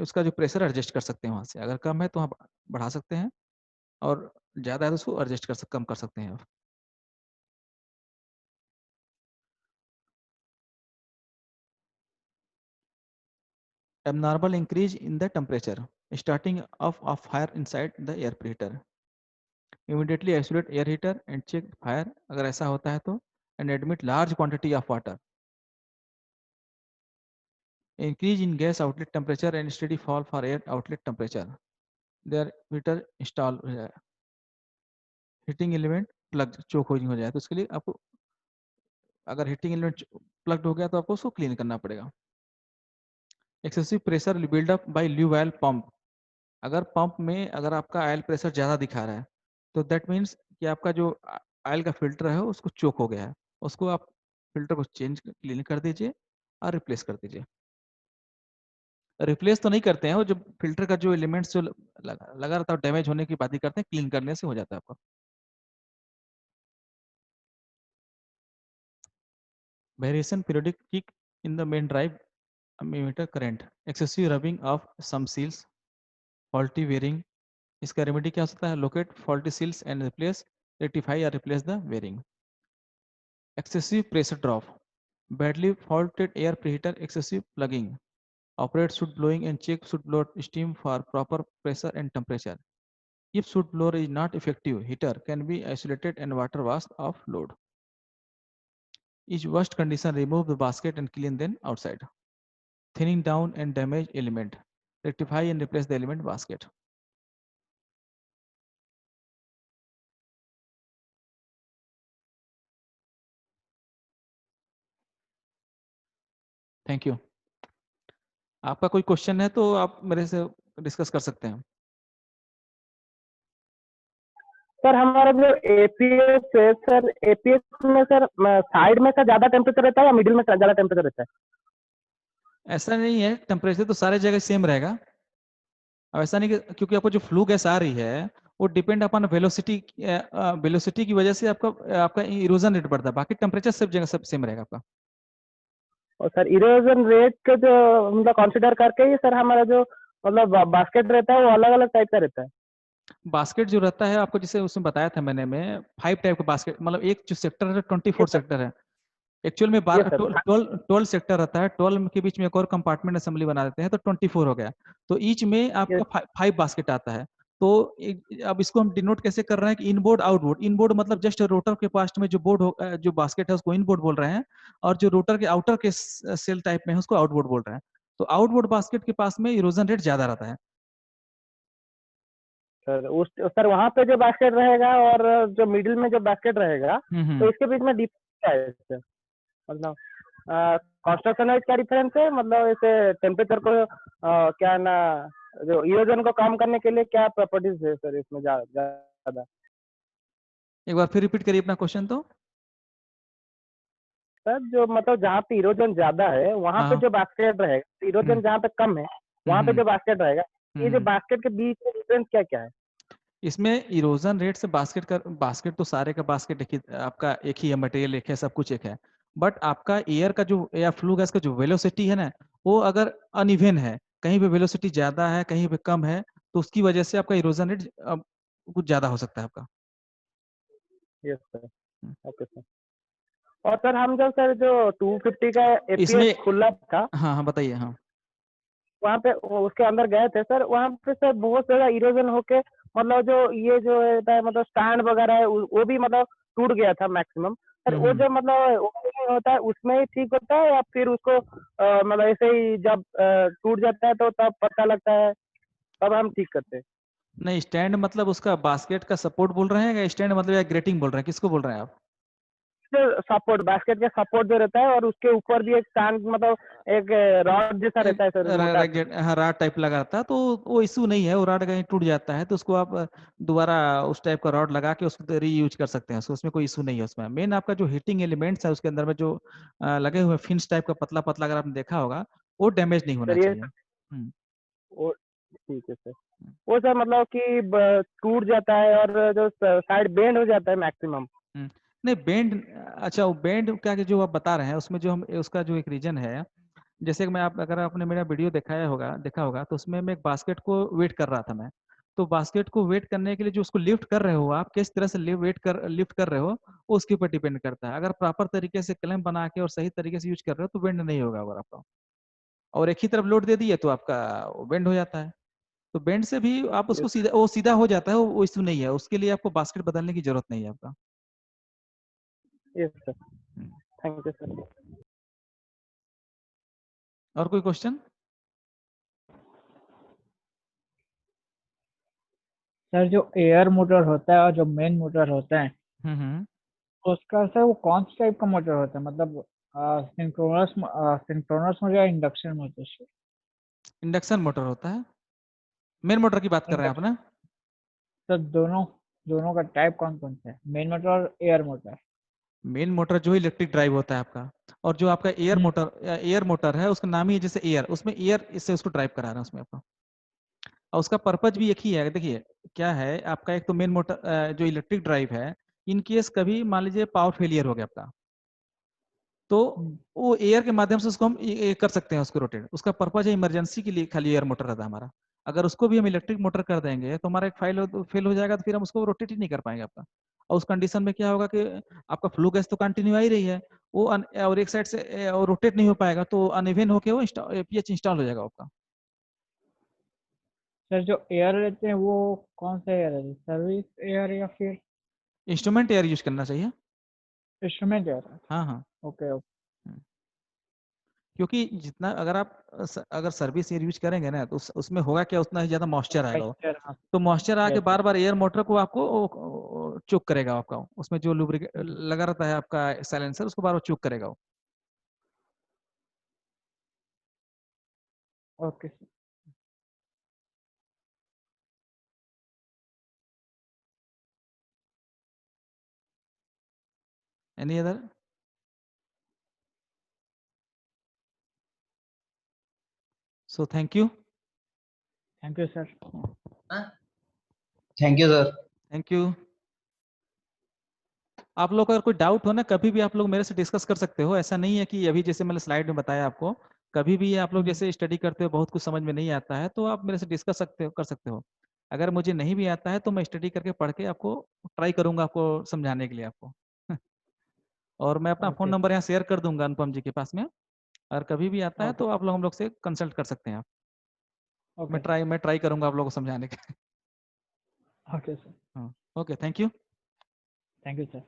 उसका जो प्रेशर एडजस्ट कर सकते हैं वहां से। अगर कम है तो आप बढ़ा सकते हैं, और ज्यादा है तो उसको एडजस्ट कम कर सकते हैं आप। Abnormal increase in the temperature, starting of fire inside the air preheater. Immediately isolate air heater and check fire अगर ऐसा होता है तो, and admit large quantity of water. Increase in gas outlet temperature and steady fall for air outlet temperature. Their heater install heating element plug चोक हो जाए तो उसके लिए आपको, अगर हीटिंग एलिमेंट प्लग्ड हो गया तो आपको उसको क्लीन करना पड़ेगा। Excessive pressure buildup by lube oil pump. अगर पंप में अगर आपका ऑयल प्रेशर ज़्यादा दिखा रहा है तो दैट मीन्स कि आपका जो ऑयल का फिल्टर है उसको चोक हो गया है। उसको आप फिल्टर को चेंज क्लीन कर दीजिए और रिप्लेस कर दीजिए। रिप्लेस तो नहीं करते हैं, वो जो फिल्टर का जो एलिमेंट्स जो लगा रहता है डैमेज होने की बात ही करते हैं, क्लीन करने से हो जाता है आपका। Variation periodic kick in the main drive ammeter current. Excessive rubbing of some seals, faulty wiring. इसका रेमेडी क्या हो सकता है? Locate faulty seals and replace, rectify या replace the wiring. Excessive pressure drop, badly faulted air preheater, excessive plugging. Operate soot blowing and check soot blower steam for proper pressure and temperature. If soot blower is not effective, heater can be isolated and water washed off load. Is worst condition, remove the basket and clean them outside. Thinning down and damaged element, rectify and replace the element basket. Thank you. आपका कोई question है तो आप मेरे से discuss कर सकते हैं। सर हमारा जो एपीएस है सर, एपीएस में सर साइड में का ज्यादा टेम्परेचर रहता है या मिडिल में ज्यादा टेम्परेचर रहता है? ऐसा नहीं है, टेम्परेचर तो सारे जगह सेम रहेगा। अब ऐसा नहीं कि क्योंकि आपको जो फ्लू गैस आ रही है वो डिपेंड अपॉन वेलोसिटी, वेलोसिटी की वजह से आपका इरोजन रेट बढ़ता है, बाकी टेम्परेचर सब जगह सब सेम रहेगा आपका। और सर इरोजन रेट के जो मतलब कंसीडर करके ही सर हमारा जो मतलब बास्केट रहता है वो अलग अलग टाइप का रहता है। बास्केट जो रहता है आपको, जैसे उसमें बताया था मैंने, में 5 टाइप का बास्केट, मतलब एक जो सेक्टर है 24 सेक्टर है। एक्चुअल में 12 सेक्टर रहता है, 12 के बीच में एक और कंपार्टमेंट असेंबली बना देते हैं तो 24 हो गया। तो ईच में आपका 5 बास्केट आता है। तो अब इसको हम डिनोट कैसे कर रहे हैं कि इनबोर्ड आउटबोर्ड। इनबोर्ड मतलब जस्ट रोटर के पास में जो बोर्ड जो बास्केट है उसको इनबोर्ड बोल रहे हैं, और जो रोटर के आउटर के सेल टाइप में है उसको आउटबोर्ड बोल रहे हैं। तो आउटबोर्ड बास्केट के पास में इरोजन रेट ज्यादा रहता है। सर वहाँ पे जो बास्केट रहेगा और जो मिडिल में जो बास्केट रहेगा तो इसके बीच में डिफरेंस क्या है सर? मतलब कंस्ट्रक्शन वाइज क्या डिफरेंस है? मतलब ऐसे टेम्परेचर को क्या ना जो इरोजन को कम करने के लिए क्या प्रॉपर्टीज है सर इसमें ज्यादा? एक बार फिर रिपीट करिए अपना क्वेश्चन। तो सर जो मतलब जहाँ पे इरोजन ज्यादा है वहाँ पे हाँ। जो बास्केट रहेगा, इरोजन जहाँ पे कम है वहाँ पे जो बास्केट रहेगा, ये जो बास्केट के बीच में डिफरेंस क्या क्या है? इसमें इरोजन रेट से बास्केट तो सारे का बास्केट एक ही, आपका एक ही है, मटेरियल एक है, सब कुछ एक है। बट आपका एयर का जो या फ्लू गैस का जो वेलोसिटी है ना, वो अगर अनइवन है, कहीं पे वेलोसिटी ज्यादा है, कहीं पे कम है, तो उसकी वजह से आपका इरोजन रेट कुछ ज्यादा हो सकता है आपका। Yes sir, okay sir. और सर हम जब सर जो 250 का एपीएस इसमें खुला था, हाँ हाँ बताइए। हाँ वहाँ पे उसके अंदर गए थे सर, वहाँ पे सर बहुत ज्यादा इरोजन होके मतलब जो ये जो होता है मतलब स्टैंड वगैरह है वो भी मतलब टूट गया था मैक्सिमम सर। वो जो मतलब opening होता है उसमें ही ठीक होता है या फिर उसको मतलब ऐसे ही जब टूट जाता है तो तब पता लगता है, तब हम ठीक करते हैं? नहीं, स्टैंड मतलब उसका बास्केट का सपोर्ट बोल रहे हैं, या स्टैंड मतलब या ग्रेटिंग बोल रहे हैं, किसको बोल रहे हैं आप? सपोर्ट, बास्केट का सपोर्ट जो रहता है और उसके ऊपर भी एक स्टैंड मतलब एक रॉड जैसा रहता है सर, मोटा सा। हाँ राड टाइप लगा रहता है, तो वो इशू नहीं है। वो राड कहीं टूट जाता है तो उसको आप दोबारा उस टाइप का रॉड लगा के उसको रीयूज कर सकते हैं, उसमें कोई इशू नहीं है। उसमें मेन आपका जो हीटिंग एलिमेंट्स है उसके अंदर में जो लगे हुए फिन्स टाइप का पतला पतला, अगर आपने देखा होगा, वो डैमेज नहीं होना सर ये चाहिए। हम्म। वो ठीक है सर। वो सर मतलब कि टूट जाता है और जो साइड बेंड हो जाता है मैक्सिमम। नहीं बेंड, अच्छा वो बेंड क्या कि जो आप बता रहे हैं उसमें जो हम उसका जो एक रीजन है, जैसे कि मैं आप अगर आपने मेरा वीडियो देखा होगा तो उसमें मैं एक बास्केट को वेट कर रहा था मैं। तो बास्केट को वेट करने के लिए जो उसको लिफ्ट कर रहे हो आप, किस तरह से लिफ्ट कर रहे हो, वो उसके ऊपर डिपेंड करता है। अगर प्रॉपर तरीके से क्लैंप बना के और सही तरीके से यूज कर रहे हो तो बेंड नहीं होगा अगर आपका, और एक ही तरफ लोड दे दिए तो आपका बेंड हो जाता है। तो बेंड से भी आप उसको सीधा, वो सीधा हो जाता है, वो इशू नहीं है। उसके लिए आपको बास्केट बदलने की जरूरत नहीं है आपका। Yes sir, hmm. Thank you sir. और कोई क्वेश्चन? सर जो एयर मोटर होता है और जो मेन मोटर होता है, हम्म। तो उसका सर वो कौन सी टाइप का मोटर होता है? मतलब सिंक्रोनस मोटर या induction motor sir? Induction motor होता है। मेन मोटर की बात कर रहे हैं आप इंडक्शन ना? सर, दोनों दोनों का टाइप कौन कौन सा है, मेन मोटर और एयर मोटर? मेन मोटर जो इलेक्ट्रिक ड्राइव होता है आपका, और जो आपका हम्म। एयर मोटर है उसका नाम ही है जैसे एयर, उसमें एयर इससे उसको ड्राइव करा रहा है उसमें आपका। और उसका पर्पज भी एक ही है। देखिए क्या है आपका, एक तो मेन मोटर जो इलेक्ट्रिक ड्राइव है, इन केस कभी मान लीजिए पावर फेलियर हो गया आपका, तो हम्म। वो एयर के माध्यम से उसको हम ये कर सकते हैं उसको रोटेट। उसका पर्पज है इमरजेंसी के लिए खाली एयर मोटर रहता है हमारा। अगर उसको भी हम इलेक्ट्रिक मोटर कर देंगे तो हमारा एक फाइल फेल हो जाएगा, तो फिर हम उसको रोटेट ही नहीं कर पाएंगे आपका। और उस कंडीशन में क्या होगा कि आपका फ्लू गैस तो कंटिन्यू आ ही रही है, वो और एक साइड से रोटेट नहीं हो पाएगा, तो अनइवन होके वो पीएच इंस्टॉल हो जाएगा आपका। सर जो एयर रहते हैं वो कौन सा एयर है, सर्विस एयर या फिर इंस्ट्रूमेंट एयर यूज करना चाहिए। इंस्ट्रूमेंट एयर है? हाँ हाँ। Okay okay. हम्म। क्योंकि जितना अगर आप अगर सर्विस एयर यूज करेंगे ना, तो उसमें होगा क्या, उतना ही ज्यादा मॉइस्चर आएगा वो। मॉइस्चर, हाँ। तो मॉइस्चर आके यस बार यस। बार एयर मोटर को आपको चुक करेगा आपका, उसमें जो लुब्रिकेट लगा रहता है आपका साइलेंसर, उसको बार बार चुक करेगा वो। Okay sir. Any other? So thank you. Thank you sir. Thank you sir. Thank you. आप लोग का अगर कोई डाउट हो ना, कभी भी आप लोग मेरे से डिस्कस कर सकते हो। ऐसा नहीं है कि अभी जैसे मैंने स्लाइड में बताया आपको, कभी भी आप लोग जैसे स्टडी करते हो बहुत कुछ समझ में नहीं आता है तो आप मेरे से डिस्कस कर सकते हो। अगर मुझे नहीं भी आता है तो मैं स्टडी करके पढ़ के आपको ट्राई करूंगा आपको समझाने के लिए आपको। और मैं अपना फ़ोन ओके नंबर यहाँ शेयर कर दूंगा अनुपम जी के पास में। और कभी भी आता है ओके तो आप लोग हम लोग से कंसल्ट कर सकते हैं आप। Okay sir. मैं ट्राई करूंगा आप लोगों को समझाने के। Okay sir. हाँ, okay thank you. Thank you sir.